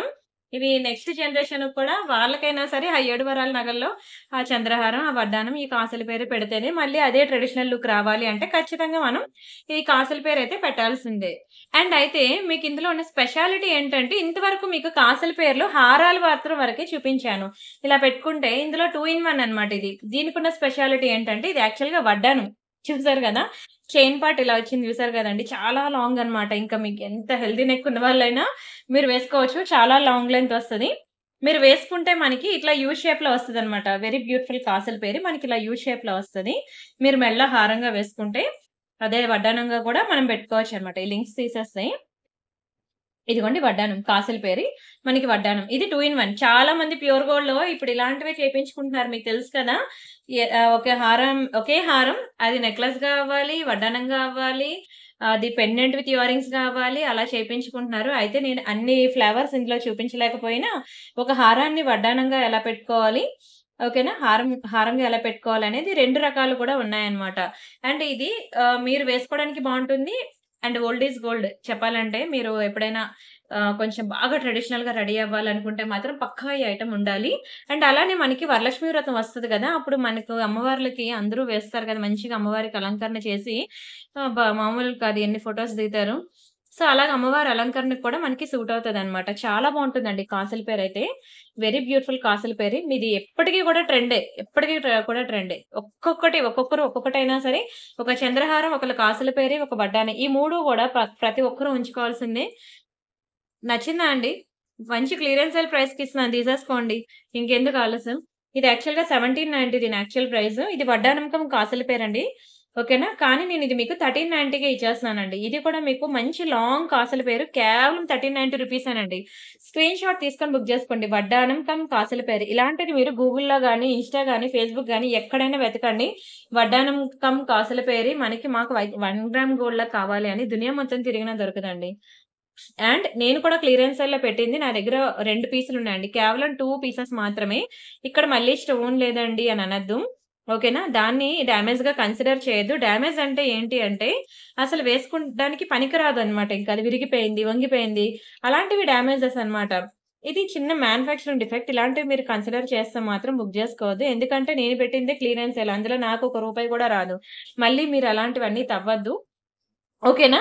ఇవి నెక్స్ట్ జనరేషన్‌కి కూడా వాళ్ళకైనా సరే ఆ 7 వరాల నగల్లో ఆ చంద్రహారం, ఆ వడ్డానం, ఈ కాసుల పేరు పెడితేనే మళ్ళీ అదే ట్రెడిషనల్ లుక్ రావాలి అంటే ఖచ్చితంగా మనం ఈ కాసుల పేరైతే పెట్టాల్సిందే. అండ్ అయితే మీకు ఇందులో ఉన్న స్పెషాలిటీ ఏంటంటే ఇంతవరకు మీకు కాసుల పేర్లు హారాలు మాత్రం వరకే చూపించాను. ఇలా పెట్టుకుంటే ఇందులో 2 ఇన్ 1 అన్నమాట ఇది. దీనికున్న స్పెషాలిటీ ఏంటంటే ఇది యాక్చువల్‌గా వడ్డానం. చూసారు గదా! చైన్ పార్ట్ ఇలా వచ్చింది చూసారు గదండీ! చాలా లాంగ్ అన్నమాట. ఇంకా మీకు ఎంత హెల్తీ నెక్ ఉన్న వాళ్ళైనా మీరు వేసుకోవచ్చు. చాలా లాంగ్ లెంత్ వస్తది. మీరు వేసుకుంటే మనకి ఇట్లా యూ షేప్‌లో వస్తదన్నమాట. వెరీ బ్యూటిఫుల్ కాసుల పేరు మనకి ఇలా యూ షేప్‌లో వస్తది. మీరు మెడలో హారంగా వేసుకుంటే అదే వడ్డానంగా కూడా మనం పెట్టుకోవచ్చన్నమాట. ఈ లింక్స్ తీసేస్తాయి. ఇదిగోండి వడ్డానం. కాసుల పేరి. మనకి వడ్డానం. ఇది 2 ఇన్ 1. చాలా మంది ప్యూర్ గోల్డ్‌లో ఇప్పుడు ఇలాంటివే చేపించుకుంటున్నారు. మీకు తెలుసు కదా! ఒకే హారం అది నెక్లెస్‌గా అవ్వాలి, వడ్డానంగా అవ్వాలి, అది పెండెంట్ విత్ ఇయర్ రింగ్స్‌గా అవ్వాలి. అలా చేపించుకుంటున్నారు. అయితే నేను అన్ని ఫ్లేవర్స్ ఇందులో చూపించలేకపోయినా ఒక హారాన్ని వడ్డానంగా ఎలా పెట్టుకోవాలి, ఓకేనా. హారంగా ఎలా పెట్టుకోవాలనేది 2 రకాలు కూడా ఉన్నాయన్నమాట. అండ్ ఇది మీరు వేసుకోవడానికి బావుంటుంది. అండ్ ఓల్డ్ ఈజ్ గోల్డ్ చెప్పాలంటే మీరు ఎప్పుడైనా కొంచెం బాగా ట్రెడిషనల్‌గా రెడీ అవ్వాలనుకుంటే మాత్రం పక్కా ఈ ఐటెమ్ ఉండాలి. అండ్ అలానే మనకి వరలక్ష్మి వ్రతం వస్తది గదా! అప్పుడు మనకు అమ్మవార్లకి అందరూ వేస్తారు కదా! మంచిగా అమ్మవారికి అలంకరణ చేసి మామూలుగా కాదు ఎన్ని ఫోటోస్ దిగుతారు. సో, అలాగ అమ్మవారి అలంకరణకు కూడా మనకి సూట్ అవుతదనమాట. చాలా బావుంటుందండి కాసుల పేరైతే. వెరీ బ్యూటిఫుల్ కాసుల పేరు. మీది ఎప్పటికి కూడా ట్రెండే. ఎప్పటికి కూడా ట్రెండే. ఒక్కొక్కరు ఒక్కొక్కటైనా సరే ఒక చంద్రహారం, ఒకళ్ళ కాసుల పేరి, ఒక వడ్డానం. ఈ 3 గూడా ప్రతి ఒక్కరు ఉంచుకోవాల్సిందే. నచ్చిందా అండి? మంచి క్లియరెన్స్ సేల్ ప్రైస్‌కిస్తున్నాను తీసేసుకోండి. ఇంకెందుకు ఆలస్యం. ఇది యాక్చువల్‌గా 1790 దీని యాక్చువల్ ప్రైస్. ఇది వడ్డానం కమ్ కాసుల పేరండి. ఓకేనా. కానీ నేనిది మీకు 1390కే ఇచ్చేస్తున్నానండి. ఇది కూడా మీకు మంచి లాంగ్ కాసుల పేరు కేవలం 1390 రూపీసేనండి. స్క్రీన్‌షాట్ తీసుకొని బుక్ జేసుకోండి. వడ్డానం కమ్ కాసుల పేరు. ఇలాంటిది మీరు గూగుల్‌లో గాని, ఇన్‌స్టా గాని, ఫేస్‌బుక్ గాని ఎక్కడైనా వెతకండి. వడ్డానం కమ్ కాసుల పేరి మనకి మాకు 1 గ్రామ్ గోల్డ్‌లా కావాలి అని దునియా మొత్తం తిరిగినా దొరకదండి. అండ్ నేను కూడా క్లియరెన్స్ సేల్‌లో పెట్టింది నా దగ్గర 2 పీసులున్నాయండి. కేవలం 2 పీసెస్ మాత్రమే. ఇక్కడ మళ్ళీ స్టోన్ లేదండి అని అనొద్దు. ఓకేనా. దాన్ని డ్యామేజ్‌గా కన్సిడర్ చేయొద్దు. డ్యామేజ్ అంటే ఏంటి అంటే అసలు వేసుకుండానికి పనికిరాదన్నమాట. ఇంక అది విరిగిపోయింది, వంగిపోయింది. అలాంటివి డ్యామేజెస్ అన్నమాట. ఇది చిన్న మ్యానుఫ్యాక్చరింగ్ డిఫెక్ట్. ఇలాంటివి మీరు కన్సిడర్ చేస్తే మాత్రం బుక్ జేసుకోవద్దు. ఎందుకంటే నేను పెట్టిందే క్లియరెన్స్ సేల్. అందులో నాకు ఒక రూపాయి కూడా రాదు. మళ్ళీ మీరు అలాంటివన్నీ తవ్వద్దు. ఓకేనా.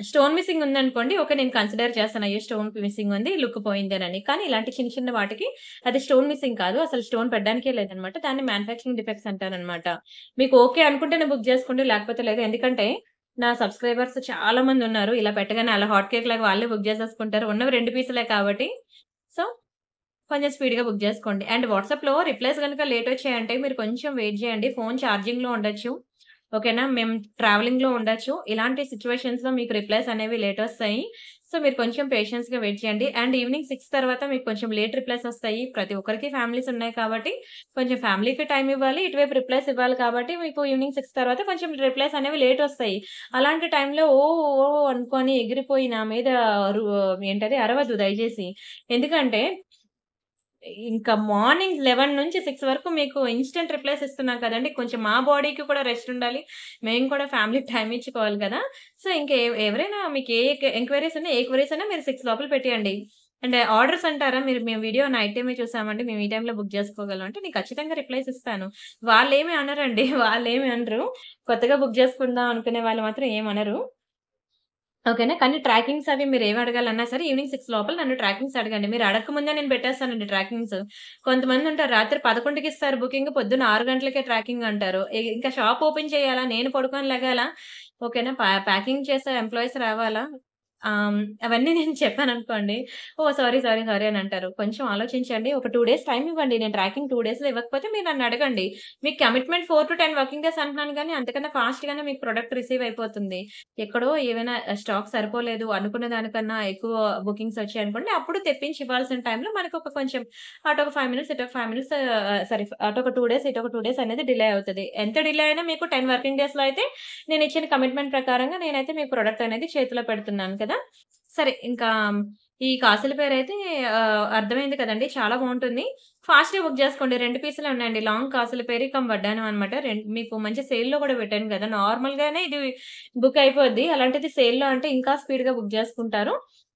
స్టోన్ మిస్సింగ్ ఉందనుకోండి. ఓకే. నేను కన్సిడర్ చేస్తాను. అయ్యో! స్టోన్ మిస్సింగ్ ఉంది. లుక్ పోయిందేనని. కానీ ఇలాంటి చిన్న చిన్న వాటికి అది స్టోన్ మిస్సింగ్ కాదు. అసలు స్టోన్ పెట్టడానికే లేదనమాట. దాన్ని మ్యానుఫ్యాక్చరింగ్ డిఫెక్ట్స్ అంటారనమాట. మీకు ఓకే అనుకుంటేనే బుక్ చేసుకోండి. లేకపోతే లేదు. ఎందుకంటే నా సబ్‌స్క్రైబర్స్ చాలా మందున్నారు. ఇలా పెట్టగానే అలా హాట్ కేక్ లాగా వాళ్ళే బుక్ చేసేసుకుంటారు. ఉన్నవి 2 పీసులే కాబట్టి. సో, కొంచెం స్పీడ్‌గా బుక్ జేసుకోండి. అండ్ వాట్సాప్‌లో రిప్లైస్ గనుక లేట్ వచ్చాయంటే మీరు కొంచెం వెయిట్ జేయండి. ఫోను చార్జింగ్‌లో ఉండొచ్చు. ఓకేనా. మేము ట్రావెలింగ్‌లో ఉండొచ్చు. ఇలాంటి సిట్యుయేషన్స్‌లో మీకు రిప్లైస్ అనేవి లేట్ ఒస్తాయి. సో, మీరు కొంచెం పేషెన్స్‌గా వెయిట్ చేయండి. అండ్ ఈవినింగ్ 6 తర్వాత మీకు కొంచెం లేట్ రిప్లైస్ ఒస్తాయి. ప్రతి ఒక్కరికి ఫ్యామిలీస్ ఉన్నాయి కాబట్టి కొంచెం ఫ్యామిలీకి టైమ్ ఇవ్వాలి. ఇటువైపు రిప్లైస్ ఇవ్వాలి కాబట్టి మీకు ఈవినింగ్ 6 తర్వాత కొంచెం రిప్లైస్ అనేవి లేట్ ఒస్తాయి. అలాంటి టైంలో అనుకోని ఎగిరిపోయి నా మీద రు ఏంటది అరవద్దు దయచేసి. ఎందుకంటే ఇంకా మార్నింగ్ 11 నుంచి 6 వరకు మీకు ఇన్‌స్టంట్ రిప్లైస్ ఇస్తున్నాం కదండీ! కొంచెం మా బాడీకి కూడా రెస్ట్ ఉండాలి. మేము కూడా ఫ్యామిలీకి టైమ్ ఇచ్చుకోవాలి కదా! సో, ఎవరైనా మీకు ఎంక్వైరీస్ ఉన్నాయి, ఏ క్వెరీస్ అయినా మీరు 6 లోపల పెట్టేయండి. అండ్ ఆర్డర్స్ అంటారా? మేము వీడియో నైట్ టైమే చూసామండి. మేము ఈ టైంలో బుక్ చేసుకోగలం అంటే నేను ఖచ్చితంగా రిప్లైస్ ఇస్తాను. వాళ్ళేమి అనరండి. వాళ్ళేమి అనరు. కొత్తగా బుక్ చేసుకుందాం అనుకునే వాళ్ళు మాత్రం ఏమనరు. ఓకేనా. కానీ ట్రాకింగ్స్ అవి మీరేమి అడగాలన్నా సరే ఈవినింగ్ 6 లోపల నన్ను ట్రాకింగ్స్ అడగండి. మీరు అడగకముందే నేను పెట్టేస్తానండి ట్రాకింగ్స్. కొంతమందుంటారు రాత్రి 11కి ఇస్తారు బుకింగ్, పొద్దున్న 6 గంటలకే ట్రాకింగ్ అంటారు. ఇంకా షాప్ ఓపెన్ చేయాలా? నేను పడుకొని లెగాలా? ఓకేనా. ప్యాకింగ్ చేసే ఎంప్లాయీస్ రావాలా? అవన్నీ నేను చెప్పాననుకోండి. ఓహ్! సారీ, సారీ, సారీ అని అంటారు. కొంచెం ఆలోచించండి. ఒక 2 డేస్ టైమ్ ఇవ్వండి. నేను ట్రాకింగ్ 2 డేస్‌లో ఇవ్వకపోతే మీరు నన్ను అడగండి. మీకు కమిట్మెంట్ 4-10 వర్కింగ్ డేస్ అంటున్నాను గానీ, అంతకన్నా ఫాస్ట్‌గానే మీకు ప్రొడక్ట్ రిసీవ్ అయిపోతుంది. ఎక్కడో ఏవైనా స్టాక్ సరిపోలేదు, అనుకున్న దానికన్నా ఎక్కువ బుకింగ్స్ వచ్చాయనుకోండి, అప్పుడు తెప్పించి ఇవ్వాల్సిన టైంలో మనకొక కొంచెం అటొక 5 మినిట్స్, ఇటొక 5 మినిట్స్ సారీ అటొక 2 డేస్, ఇటొక 2 డేస్ అనేది డిలే అవుతది. ఎంత డిలే అయినా మీకు 10 వర్కింగ్ డేస్‌లో అయితే నేనిచ్చిన కమిట్మెంట్ ప్రకారంగా నేనైతే మీకు ప్రొడక్ట్ అనేది చేతిలో పెడుతున్నాను కదా! సరే ఇంకా ఈ కాసుల పేరైతే అర్థమైంది కదండీ! చాలా బావుంటుంది. ఫాస్ట్‌గా బుక్ జేసుకోండి. 2 పీసులే ఉన్నాయండి. లాంగ్ కాసుల పేరు కమ్ వడ్డానం అనమాట. మీకు మంచి సేల్‌లో గూడా పెట్టాను గదా! నార్మల్‌గానే ఇది బుక్ అయిపోద్ది. అలాంటిది సేల్‌లో అంటే ఇంకా స్పీడ్‌గా బుక్ జేసుకుంటారు.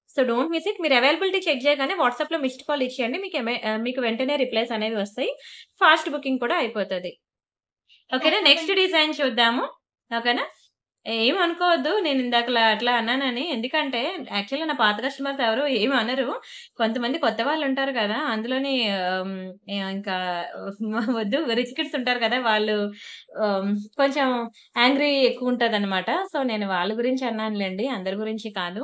So, don't miss it. మీరు అవైలబిలిటీ చెక్ చేయగానే వాట్సాప్‌లో మిస్డ్ కాల్ ఇచ్చేయండి. మీకు వెంటనే రిప్లైస్ అనేవి వస్తాయి. ఫాస్ట్ బుకింగ్ కూడా అయిపోతది. ఓకేనా. నెక్స్ట్ డిజైన్ చూద్దాము. ఓకేనా. ఏమనుకోవద్దు. నేనిందాకలా అట్లా అన్నానని. ఎందుకంటే యాక్చువల్‌గా నా పాత కస్టమర్స్ ఎవరు ఏమనరు. కొంతమంది కొత్త వాళ్ళుంటారు కదా! అందులోని ఇంకా వద్దు రిచ్ కిడ్స్ ఉంటారు కదా! వాళ్ళు ఆహ్, కొంచెం యాంగ్రీ ఎక్కువుంటదనమాట. సో, నేను వాళ్ళ గురించి అన్నానులెండి. అందరి గురించి కాదు.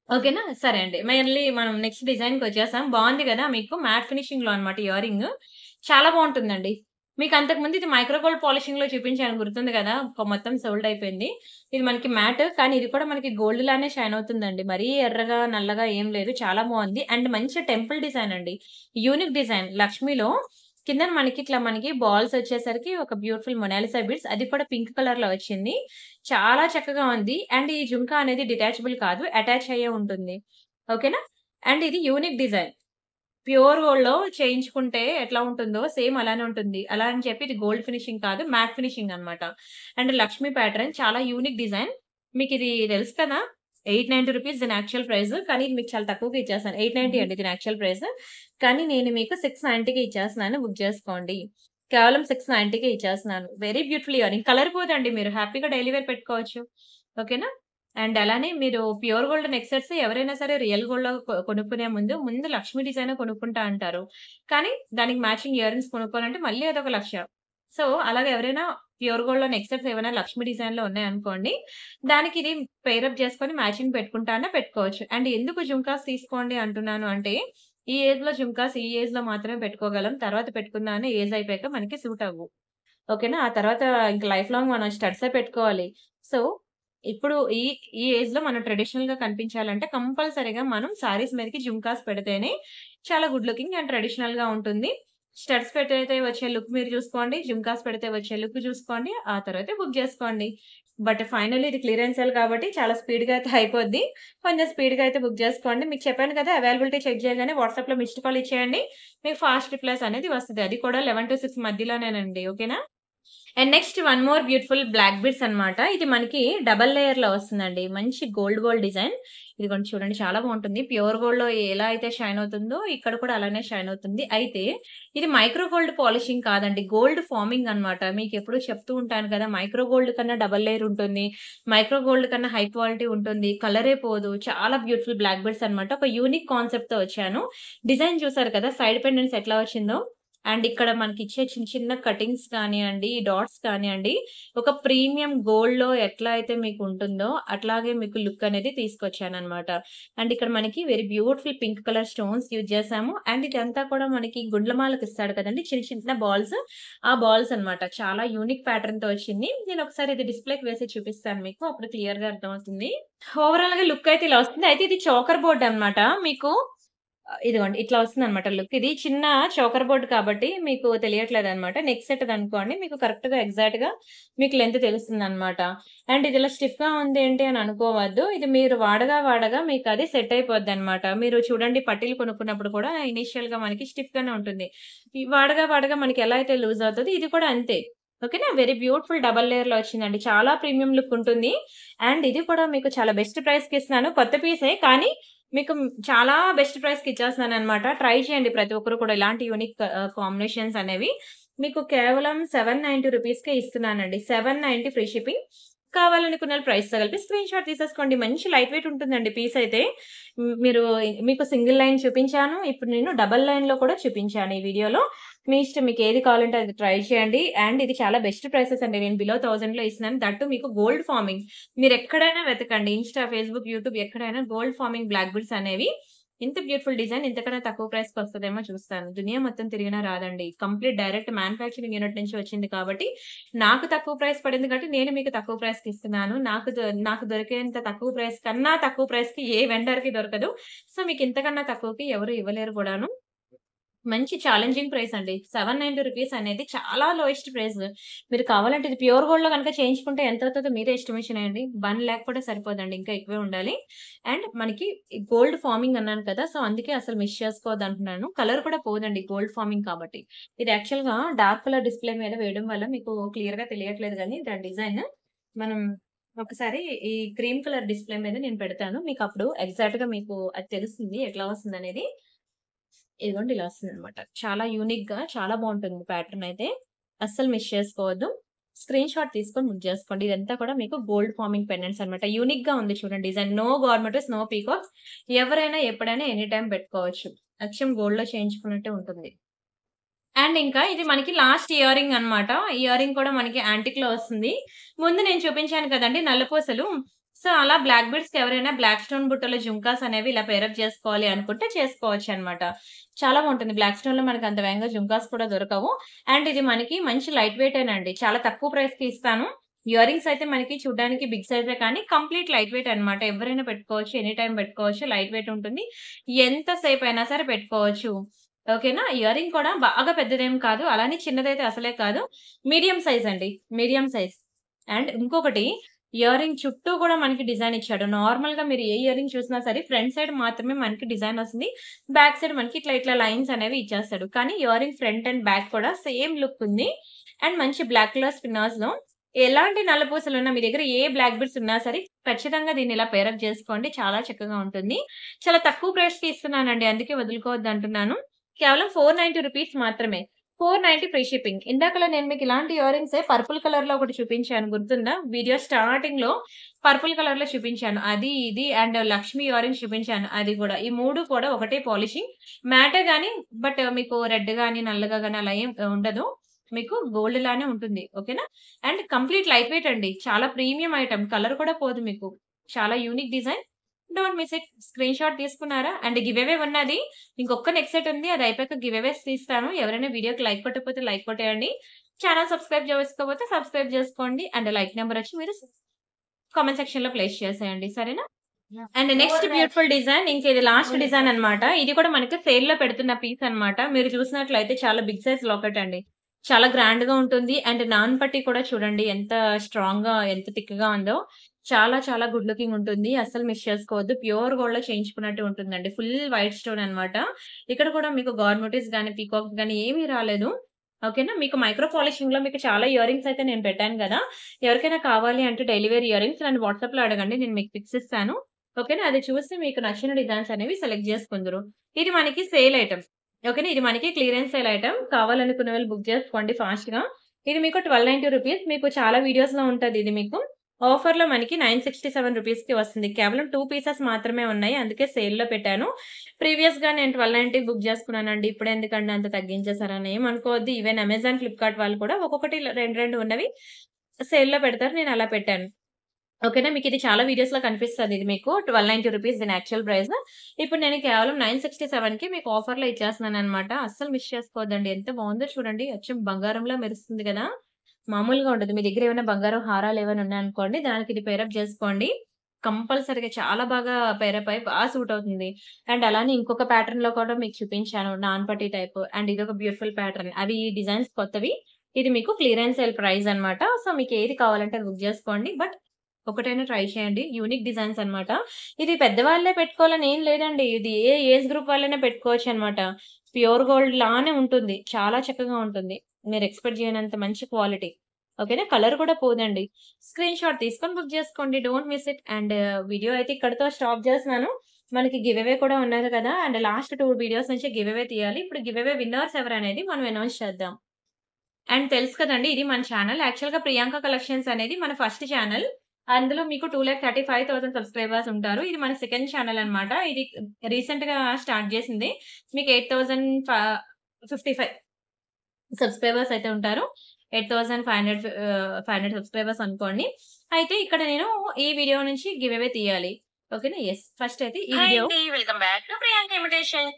ఓకేనా. సరే అండి. మళ్ళీ మనం నెక్స్ట్ డిజైన్‌కొచ్చేసాం. బావుంది గదా! మీకు మ్యాట్ ఫినిషింగ్‌లో అన్నమాట ఇయర్ రింగ్. చాలా బావుంటుందండి. మీకు అంతకుముందు ఇది మైక్రో గోల్డ్ పాలిషింగ్‌లో చూపించాను గుర్తుంది గదా! మొత్తం సోల్డ్ అయిపోయింది. ఇది మనకి మ్యాట్ కానీ ఇది కూడా మనకి గోల్డ్ లానే షైన్ అవుతుందండి. మరీ ఎర్రగా, నల్లగా ఏం లేదు. చాలా బావుంది. అండ్ మంచి టెంపుల్ డిజైన్ అండి. యూనిక్ డిజైన్ లక్ష్మిలో కిందన మనకి బాల్స్ వచ్చేసరికి ఒక బ్యూటిఫుల్ మొనాలిసా బీడ్స్ అది కూడా పింక్ కలర్‌లో వచ్చింది. చాలా చక్కగా ఉంది. అండ్ ఈ జుంకా అనేది డిటాచబుల్ కాదు. అటాచ్ అయ్యే ఉంటుంది. ఓకేనా? అండ్ ఇది యూనిక్ డిజైన్. ప్యూర్ గోల్డ్‌లో చేయించుకుంటే ఎట్లా ఉంటుందో సేమ్ అలానే ఉంటుంది. అలా అని చెప్పి ఇది గోల్డ్ ఫినిషింగ్ కాదు. మ్యాట్ ఫినిషింగ్ అన్నమాట. అండ్ లక్ష్మి ప్యాటర్న్ చాలా యూనిక్ డిజైన్. మీకిది తెలుసు కదా! రూ. 890 దీని యాక్చువల్ ప్రైస్. కానీ ఇది మీకు చాలా తక్కువకి ఇచ్చేస్తాను. 890 అండి దీని యాక్చువల్ ప్రైస్. కానీ నేను మీకు 690కి ఇచ్చేస్తున్నాను. బుక్ చేసుకోండి. కేవలం 690కే ఇచ్చేస్తున్నాను. Very beautiful ear ring. Colour పోదండి. మీరు హ్యాపీగా డైలీ వేర్ పెట్టుకోవచ్చు. ఓకేనా? అండ్ అలానే మీరు ప్యూర్ గోల్డ్ నెక్ సెట్స్ ఎవరైనా సరే రియల్ గోల్డ్‌లో కొనుక్కునే ముందు లక్ష్మి డిజైనే కొనుక్కుంటా అంటారు. కానీ దానికి మ్యాచింగ్ ఇయర్ రింగ్స్ కొనుక్కోవాలంటే మళ్ళీ అదొక 1,00,000. సో, అలాగే ఎవరైనా ప్యూర్ గోల్డ్‌లో నెక్ సెట్స్ ఏమైనా లక్ష్మి డిజైన్‌లో ఉన్నాయనుకోండి, దానికి ఇది పెయిర్ అప్ చేసుకొని మ్యాచింగ్ పెట్టుకుంటా అన్నా పెట్టుకోవచ్చు. అండ్ ఎందుకు జుంకాస్ తీసుకోండి అంటున్నాను అంటే, ఈ ఏజ్‌లో జుంకాస్ ఈ ఏజ్‌లో మాత్రమే పెట్టుకోగలం. తర్వాత పెట్టుకున్నా అని ఏజ్ అయిపోయాక మనకి సూట్ అవ్వవు. ఓకేనా. ఆ తర్వాత ఇంక లైఫ్ లాంగ్ మనం స్టడ్సే పెట్టుకోవాలి. సో, ఇప్పుడు ఈ ఈ ఏజ్‌లో మనం ట్రెడిషనల్‌గా కనిపించాలంటే కంపల్సరీగా మనం సారీస్ మీదకి జుంకాస్ పెడితేనే చాలా గుడ్ లుకింగ్ అండ్ ట్రెడిషనల్‌గా ఉంటుంది. స్టడ్స్ పెడితే వచ్చే లుక్ మీరు చూసుకోండి. జుంకాస్ పెడితే వచ్చే లుక్ చూసుకోండి. ఆ తర్వాతే బుక్ చేసుకోండి. బట్ ఫైనల్లీ ఇది క్లియరెన్స్ సేల్ కాబట్టి చాలా స్పీడ్‌గా అయితే అయిపోద్ది. కొంచెం స్పీడ్‌గా అయితే బుక్ చేసుకోండి. మీకు చెప్పాను కదా! అవైలబిలిటీ చెక్ చేయగానే వాట్సాప్‌లో మిస్డ్ కాల్ ఇచ్చేయండి. మీకు ఫాస్ట్ రిప్లైస్ అనేది వస్తది. అది కూడా 11-6 మధ్యలోనేనండి. ఓకేనా? And next one more beautiful black beads అన్నమాట. ఇది మనకి డబుల్ లేయర్‌లో వస్తుందండి. మంచి గోల్డ్ డిజైన్. ఇదిగోండి చూడండి చాలా బావుంటుంది. ప్యూర్ గోల్డ్‌లో ఎలా అయితే షైన్ అవుతుందో ఇక్కడ కూడా అలానే షైన్ అవుతుంది. అయితే ఇది మైక్రో గోల్డ్ పాలిషింగ్ కాదండి. గోల్డ్ ఫార్మింగ్ అన్నమాట. మీకెప్పుడు చెప్తూ ఉంటాను కదా! మైక్రో గోల్డ్ కన్నా డబుల్ లేయర్ ఉంటుంది. మైక్రో గోల్డ్ కన్నా హై క్వాలిటీ ఉంటుంది. కలరే పోదు. చాలా బ్యూటిఫుల్ బ్లాక్ బీడ్స్ అన్నమాట. ఒక యూనిక్ కాన్సెప్ట్‌తో వచ్చాను. డిజైన్ చూసారు కదా! సైడ్ పెండెంట్స్ ఎట్లా వచ్చిందో. అండ్ ఇక్కడ మనకిచ్చే చిన్న చిన్న కటింగ్స్ కానియండి, డాట్స్ కానియండి, ఒక ప్రీమియం గోల్డ్‌లో ఎట్లా అయితే మీకుంటుందో, అట్లాగే మీకు లుక్ అనేది తీసుకొచ్చాననమాట. అండ్ ఇక్కడ మనకి very beautiful pink colour stones use చేశాము. అండ్ ఇదంతా కూడా మనకి గుండ్లమాలకిస్తాడు కదండీ! చిన్న చిన్న బాల్స్. ఆ బాల్స్ అన్నమాట. చాలా యూనిక్ ప్యాటర్న్‌తో వచ్చింది. నేనొకసారి ఇది డిస్‌ప్లేకి వేసి చూపిస్తాను మీకు. అప్పుడు క్లియర్‌గా అర్థమవుతుంది. ఓవరాల్‌గా లుక్ అయితే ఇలా వస్తుంది. అయితే ఇది చోకర్ బోర్డ్ అన్నమాట. మీకు ఇదిగోండి ఇట్లా వస్తుందనమాట లుక్. ఇది చిన్న చోకర్ బోర్డ్ కాబట్టి మీకు తెలియట్లేదనమాట. నెక్ సెట్‌దనుకోండి మీకు కరెక్ట్‌గా ఎగ్జాక్ట్‌గా మీకు లెంత్ తెలుస్తుందనమాట. అండ్ ఇది ఇలా స్టిఫ్‌గా ఉంది ఏంటి అని అనుకోవద్దు. ఇది మీరు వాడగా మీకది సెట్ అయిపోద్దనమాట. మీరు చూడండి పట్టీలు కొనుక్కున్నప్పుడు కూడా ఇనీషియల్‌గా మనకి స్టిఫ్‌గానే ఉంటుంది. ఈ వాడగా మనకి ఎలా అయితే లూజ్ అవుతదో ఇది కూడా అంతే. ఓకేనా. వెరీ బ్యూటిఫుల్ డబుల్ లేయర్‌లో వచ్చిందండి. చాలా ప్రీమియం లుక్ ఉంటుంది. అండ్ ఇది కూడా మీకు చాలా బెస్ట్ ప్రైస్‌కిస్తున్నాను. కొత్త పీసే కానీ మీకు చాలా బెస్ట్ ప్రైస్‌కి ఇచ్చేస్తున్నాననమాట. ట్రై చేయండి ప్రతి ఒక్కరు కూడా ఇలాంటి యూనిక్ కాంబినేషన్స్ అనేవి. మీకు కేవలం 790 రూపీస్‌కే ఇస్తున్నానండి. 790 ఫ్రీ షిప్పింగ్. కావాలనుకున్న ప్రైస్‌తో కలిపి స్క్రీన్‌షాట్ తీసేసుకోండి. మంచి లైట్ వెయిట్ ఉంటుందండి పీస్ అయితే. మీరు మీకు సింగిల్ లైన్ చూపించాను. ఇప్పుడు నేను డబుల్ లైన్‌లో కూడా చూపించాను ఈ వీడియోలో. మీ ఇష్టం మీకు ఏది కావాలంటే అది ట్రై చేయండి. అండ్ ఇది చాలా బెస్ట్ ప్రైసెస్ అండి. నేను బిలో 1000లో ఇస్తున్నాను. దట్ టూ మీకు గోల్డ్ ఫార్మింగ్. మీరెక్కడైనా వెతకండి. ఇన్‌స్టా, ఫేస్‌బుక్, యూట్యూబ్ ఎక్కడైనా గోల్డ్ ఫార్మింగ్ బ్లాక్ బిడ్స్ అనేవి ఇంత బ్యూటిఫుల్ డిజైన్ ఇంతకన్నా తక్కువ ప్రైస్‌కి వస్తదేమో చూస్తాను. దునియా మొత్తం తిరిగినా రాదండి. కంప్లీట్ డైరెక్ట్ మ్యానుఫ్యాక్చరింగ్ యూనిట్ నుంచి వచ్చింది కాబట్టి, నాకు తక్కువ ప్రైస్ పడింది కాబట్టి, నేను మీకు తక్కువ ప్రైస్‌కి ఇస్తున్నాను. నాకు దొరికేంత తక్కువ ప్రైస్ కన్నా తక్కువ ప్రైస్‌కి ఏ వెండర్‌కి దొరకదు. సో, మీకు ఇంతకన్నా తక్కువకి ఎవరు ఇవ్వలేరు కూడాను. మంచి ఛాలెంజింగ్ ప్రైస్ అండి. రూ. 790 అనేది చాలా లోయెస్ట్ ప్రైస్. మీరు కావాలంటే ఇది ప్యూర్ గోల్డ్‌లో గనక చేయించుకుంటే ఎంతవుతదో మీరే ఎస్టిమేషన్ ఎయండి. 1,00,000 కూడా సరిపోదండి. ఇంకా ఎక్కువే ఉండాలి. అండ్ మనకి గోల్డ్ ఫార్మింగ్ అన్నాను కదా! సో, అందుకే అసలు మిస్ చేసుకోవద్దంటున్నాను. కలర్ కూడా పోదండి గోల్డ్ ఫార్మింగ్ కాబట్టి. ఇది యాక్చువల్‌గా డార్క్ కలర్ డిస్‌ప్లే మీద వేయడం వల్ల మీకు క్లియర్‌గా తెలియట్లేదు గానీ దాని డిజైన్ మనం ఒకసారి ఈ క్రీమ్ కలర్ డిస్‌ప్లే మీద నేను పెడతాను. మీకప్పుడు ఎగ్జాక్ట్‌గా మీకు అది తెలుస్తుంది ఎట్లా వస్తుందనేది. ఇదిగోండి ఇలా వస్తుందనమాట. చాలా యూనిక్‌గా చాలా బావుంటుంది ప్యాటర్న్ అయితే. అస్సలు మిస్ చేసుకోవద్దు. స్క్రీన్ షాట్ తీసుకొని బుక్ జేసుకోండి. ఇదంతా కూడా మీకు గోల్డ్ ఫార్మింగ్ పెండెంట్స్ అనమాట. యూనిక్‌గా ఉంది చూడండి design. No garments, no peacocks. ఎవరైనా ఎప్పుడైనా ఎనీ టైమ్ పెట్టుకోవచ్చు. అచ్చం గోల్డ్‌లో చేయించుకున్నట్టే ఉంటుంది. అండ్ ఇంకా ఇది మనకి లాస్ట్ ఇయర్ రింగ్ అన్నమాట. ఇయర్ రింగ్ కూడా మనకి యాంటిక్‌లో వస్తుంది. ముందు నేను చూపించాను కదండీ నల్లపూసలు. సో, అలా బ్లాక్ బీడ్స్‌కి ఎవరైనా బ్లాక్ స్టోన్ బుట్టలో జుంకాస్ అనేవి ఇలా పేరప్ చేసుకోవాలి అనుకుంటే చేసుకోవచ్చన్నమాట. చాలా బావుంటుంది. బ్లాక్ స్టోన్‌లో మనకు అంత వేగంగా జుంకాస్ కూడా దొరకవు. అండ్ ఇది మనకి మంచి లైట్ వెయిటేనండి. చాలా తక్కువ ప్రైస్‌కి ఇస్తాను. ఇయర్ రింగ్స్ అయితే మనకి చూడ్డానికి బిగ్ సైజే కానీ కంప్లీట్ లైట్ వెయిట్ అన్నమాట. ఎవరైనా పెట్టుకోవచ్చు. ఎనీ టైమ్ పెట్టుకోవచ్చు. లైట్ వెయిట్ ఉంటుంది. ఎంత సేపయినా సరే పెట్టుకోవచ్చు. ఓకేనా? ఇయర్ రింగ్ కూడా బాగా పెద్దదేం కాదు. అలానే చిన్నదైతే అసలే కాదు. మీడియం సైజ్ అండి. Medium size. అండ్ ఇంకొకటి ఇయర్ రింగ్ చుట్టూ కూడా మనకి డిజైన్ ఇచ్చాడు. నార్మల్‌గా మీరు ఏ ఇయర్ రింగ్ చూసినా సరే ఫ్రంట్ సైడ్ మాత్రమే మనకి డిజైన్ వస్తుంది. బ్యాక్ సైడ్ మనకి ఇట్లా లైన్స్ అనేవి ఇచ్చేస్తాడు. కానీ ear ring front and back కూడా సేమ్ లుక్ ఉంది. అండ్ మంచి బ్లాక్ కలర్ స్పిన్నర్స్‌లో ఎలాంటి నల్లపూసలున్నా మీ దగ్గర ఏ బ్లాక్ బిట్స్ ఉన్నా సరే ఖచ్చితంగా దీన్ని ఇలా పేరప్ చేసుకోండి. చాలా చక్కగా ఉంటుంది. చాలా తక్కువ ప్రైస్‌కి ఇస్తున్నానండి. అందుకే వదులుకోవద్దంటున్నాను. కేవలం రూ. 490 మాత్రమే. 490 ఫ్రీ షిప్పింగ్. ఇందాకలా నేను మీకు ఇలాంటి ఇయర్ రింగ్సే పర్పుల్ కలర్‌లో ఒకటి చూపించాను గుర్తుందా? వీడియో స్టార్టింగ్‌లో పర్పుల్ కలర్‌లో చూపించాను. అది, ఇది అండ్ లక్ష్మి ఇయర్ రింగ్స్ చూపించాను. అది గూడా. ఈ 3 కూడా ఒకటే పాలిషింగ్. మ్యాటే గాని బట్ మీకు రెడ్ గాని, నల్లగా గాని అలా ఏం ఉండదు. మీకు గోల్డ్ లానే ఉంటుంది. ఓకేనా? అండ్ కంప్లీట్ లైట్ వెయిట్ అండి. చాలా ప్రీమియం ఐటెమ్. కలర్ కూడా పోదు మీకు. చాలా unique design. Don't miss it. Screen shot తీసుకున్నారా? అండ్ గివ్ అవే ఉన్నది. ఇంకొక్క నెక్ సెట్ ఉంది. అది అయిపోయాక గివ్ అవేస్ తీస్తాను. ఎవరైనా వీడియోకి లైక్ కొట్టకపోతే లైక్ కొట్టేయండి. ఛానెల్ సబ్స్క్రైబ్ చేసుకోకపోతే సబ్స్క్రైబ్ చేసుకోండి. అండ్ లైక్ నంబర్ వచ్చి మీరు కామెంట్ సెక్షన్‌లో ప్లేస్ చేసేయండి. సరేనా? అండ్ నెక్స్ట్ బ్యూటిఫుల్ డిజైన్ ఇంక ఇది లాస్ట్ డిజైన్ అన్నమాట. ఇది కూడా మనకి సేల్‌లో పెడుతున్న పీస్ అన్నమాట. మీరు చూసినట్లయితే చాలా బిగ్ సైజ్ లాకెట్ అండి. చాలా గ్రాండ్‌గా ఉంటుంది. అండ్ నాన్ పట్టీ కూడా చూడండి ఎంత స్ట్రాంగ్‌గా, ఎంత థిక్‌గా ఉందో. చాలా చాలా గుడ్ లుకింగ్ ఉంటుంది. అస్సలు మిస్ చేసుకోవద్దు. ప్యూర్ గోల్డ్‌లో చేయించుకున్నట్టు ఉంటుందండి. ఫుల్ వైట్ స్టోన్ అన్నమాట. ఇక్కడ కూడా మీకు గార్మోటిస్ గాని, పీకాక్స్ గాని ఏమీ రాలేదు. ఓకేనా? మీకు మైక్రో పాలిషింగ్‌లో మీకు చాలా ఇయర్ రింగ్స్ అయితే నేను పెట్టాను గదా! ఎవరికైనా కావాలి అంటే డైలీ వేర్ ఇయర్ రింగ్స్ నన్ను వాట్సాప్‌లో అడగండి. నేను మీకు పిక్స్ ఇస్తాను. ఓకేనా? అది చూసి మీకు నచ్చిన డిజైన్స్ అనేవి సెలెక్ట్ జేసుకుందురు. ఇది మనకి సేల్ ఐటెమ్. ఓకేనా? ఇది మనకి క్లియరెన్స్ సేల్ ఐటెమ్. కావాలనుకున్న వాళ్ళు బుక్ జేసుకోండి ఫాస్ట్‌గా. ఇది మీకు రూ. 1290 మీకు చాలా వీడియోస్‌లో ఉంటది ఇది మీకు. ఆఫర్‌లో మనకి రూ. 967కి వస్తుంది. కేవలం 2 పీసెస్ మాత్రమే ఉన్నాయి. అందుకే సేల్‌లో పెట్టాను. ప్రీవియస్‌గా నేను 1290 బుక్ జేసుకున్నానండి. ఇప్పుడెందుకండి అంత తగ్గించేసారని ఏమనుకోవద్దు. ఈవెన్ అమెజాన్, ఫ్లిప్‌కార్ట్ వాళ్ళు కూడా ఒక్కొక్కటి 2 ఉన్నవి సేల్‌లో పెడతారు. నేను అలా పెట్టాను. ఓకేనా. మీకిది చాలా వీడియోస్‌లో కనిపిస్తది ఇది మీకు. రూ. 1290 దీని యాక్చువల్ ప్రైస్. ఇప్పుడు నేను కేవలం 967కి మీకు ఆఫర్‌లో ఇచ్చేస్తున్నాననమాట. అస్సలు మిస్ చేసుకోవద్దండి. ఎంత బావుందో చూడండి. అచ్చం బంగారంలా మెరుస్తుంది గదా! మామూలుగా ఉండదు. మీ దగ్గర ఏమైనా బంగారం హారాలేమైనా ఉన్నాయనుకోండి, దానికి ఇది పేరప్ జేసుకోండి. కంపల్సరీగా చాలా బాగా పేరప్ అయ్యి సూట్ అవుతుంది. అండ్ అలానే ఇంకొక ప్యాటర్న్‌లో కూడా మీకు చూపించాను. నాన్ పట్టీ టైప్ అండ్ ఇదొక బ్యూటిఫుల్ ప్యాటర్న్. అవి డిజైన్స్ కొత్తవి. ఇది మీకు క్లియరెన్స్ సేల్ ప్రైస్ అన్నమాట. సో, మీకు ఏది కావాలంటే అది బుక్ జేసుకోండి. బట్ ఒకటైనా ట్రై చేయండి. యూనిక్ డిజైన్స్ అన్నమాట. ఇది పెద్దవాళ్ళే పెట్టుకోవాలని ఏం లేదండి. ఇది ఏ ఏజ్ గ్రూప్ వాళ్ళైనా పెట్టుకోవచ్చన్నమాట. ప్యూర్ గోల్డ్ లానే ఉంటుంది. చాలా చక్కగా ఉంటుంది. మీరు ఎక్స్‌పెక్ట్ చేయనంత మంచి క్వాలిటీ. ఓకేనా. కలర్ కూడా పోదండి. స్క్రీన్ షాట్ తీసుకొని బుక్ చేసుకోండి. Don't miss it. And video అయితే ఇక్కడితో స్టాప్ చేస్తున్నాను. మనకి గివ్ అవే కూడా ఉన్నది కదా! అండ్ లాస్ట్ 2 వీడియోస్ నుంచి గివ్ అవే తీయాలి. ఇప్పుడు గివ్ అవే విన్నర్స్ ఎవరనేది మనం అనౌన్స్ చేద్దాం. అండ్ తెలుసు కదండీ! ఇది మన ఛానల్. యాక్చువల్‌గా ప్రియాంక కలెక్షన్స్ అనేది మన ఫస్ట్ ఛానల్. అందులో మీకు 2,35,000 సబ్‌స్క్రైబర్స్ ఉంటారు. ఇది మన సెకండ్ ఛానెల్ అన్నమాట. ఇది రీసెంట్‌గా స్టార్ట్ చేసింది. మీకు 8,055 సబ్‌స్క్రైబర్స్ అయితే ఉంటారు. 500 సబ్‌స్క్రైబర్స్ అనుకోండి. అయితే ఇక్కడ నేను ఈ వీడియో నుంచి గివ్ అవే తీయాలి. ఓకేనా? యెస్. ఫస్ట్ అయితే ఈ హాయ్ వీడియో అండి. Welcome back to Priyanka imitation.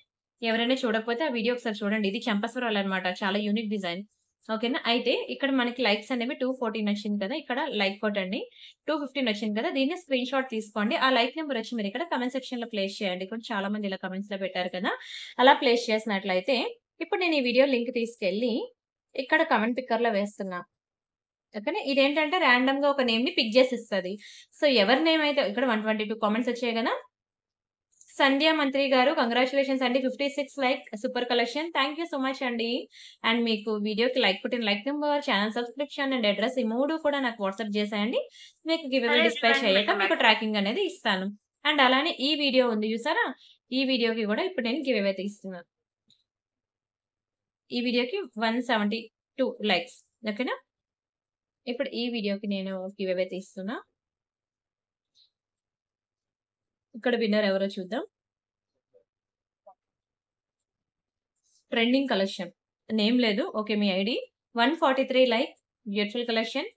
ఎవరైనా చూడకపోతే ఆ వీడియో ఒకసారి చూడండి. ఇది చెంపస్వరాలన్నమాట. చాలా యూనిక్ డిజైన్. ఓకేనా? అయితే ఇక్కడ మనకి లైక్స్ అనేవి 214 వచ్చింది కదా! ఇక్కడ లైక్ కొట్టండి. 215 వచ్చింది కదా! దీన్ని స్క్రీన్‌షాట్ తీసుకోండి. ఆ లైక్ నంబర్ వచ్చి మీరు ఇక్కడ కామెంట్ సెక్షన్‌లో ప్లేస్ చేయండి. కొంచెం చాలా మంది ఇలా కామెంట్స్‌లో పెట్టారు కదా! అలా ప్లేస్ చేసినట్లయితే ఇప్పుడు నేను ఈ వీడియో లింక్ తీసుకెళ్ళి ఇక్కడ కామెంట్ పిక్కర్‌లో వేస్తున్నా. ఓకేనా? ఇదేంటంటే రాండమ్‌గా ఒక నేమ్‌ని పిక్ చేసి ఇస్తది. సో, ఎవరి నేమ్ అయితే ఇక్కడ 122 కామెంట్స్ వచ్చాయి కదా! సంధ్య మంత్రి గారు కంగ్రాచ్యులేషన్స్ అండి. 56 like super collection. Thank you so much అండి. అండ్ మీకు వీడియోకి లైక్ కొట్టిన like number, channel subscription and address ఈ 3 కూడా నాకు వాట్సాప్ చేసేయండి. మీకు give away hello dispatch everyone. అయ్యాక వెల్కమ్ మీకు బ్యాక్. ట్రాకింగ్ అనేది ఇస్తాను. అండ్ అలానే ఈ వీడియో ఉంది చూసారా? ఈ వీడియోకి కూడా ఇప్పుడు నేను గివ్ అవే తీస్తున్నాను. ఈ వీడియోకి 172 లైక్స్. ఓకేనా? ఇప్పుడు ఈ వీడియోకి నేను గివ్ అవే తీస్తున్నా. ఇక్కడ విన్నర్ ఎవరో చూద్దాం. Trending collection. నేమ్ లేదు. ఓకే. మీ ID 143 like beautiful collection.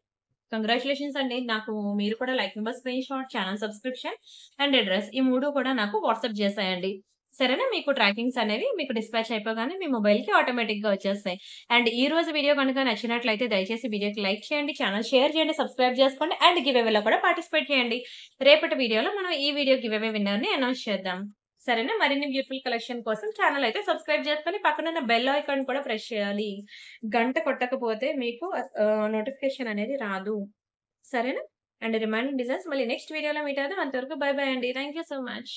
Congratulations అండి. నాకు మీరు కూడా like number, screenshot, channel subscription and address ఈ 3 కూడా నాకు వాట్సాప్ చేసేయండి. సరేనా? మీకు ట్రాకింగ్స్ అనేవి మీకు డిస్పాచ్ అయిపోగానే మీ మొబైల్‌కి ఆటోమేటిక్‌గా వచ్చేస్తాయి. అండ్ ఈ రోజు వీడియో గనుక నచ్చినట్లయితే దయచేసి వీడియోకి లైక్ చేయండి, ఛానెల్ షేర్ చేయండి, సబ్స్క్రైబ్ చేసుకోండి అండ్ గివ్ అవేలో కూడా పార్టిసిపేట్ చేయండి. రేపటి వీడియోలో మనం ఈ వీడియో గివ్ అవే విన్నర్‌ని అనౌన్స్ చేద్దాం. సరేనా? మరిన్ని బ్యూటిఫుల్ కలెక్షన్ కోసం ఛానెల్ అయితే సబ్స్క్రైబ్ చేసుకొని పక్కనున్న బెల్ ఐకాన్ కూడా ప్రెస్ చేయాలి. గంట కొట్టకపోతే మీకు నోటిఫికేషన్ అనేది రాదు. సరేనా? అండ్ రిమైనింగ్ డిజైన్స్ మళ్ళీ నెక్స్ట్ వీడియోలో మీట్ అవుదాం. అంతవరకు బై బై అండి. Thank you so much.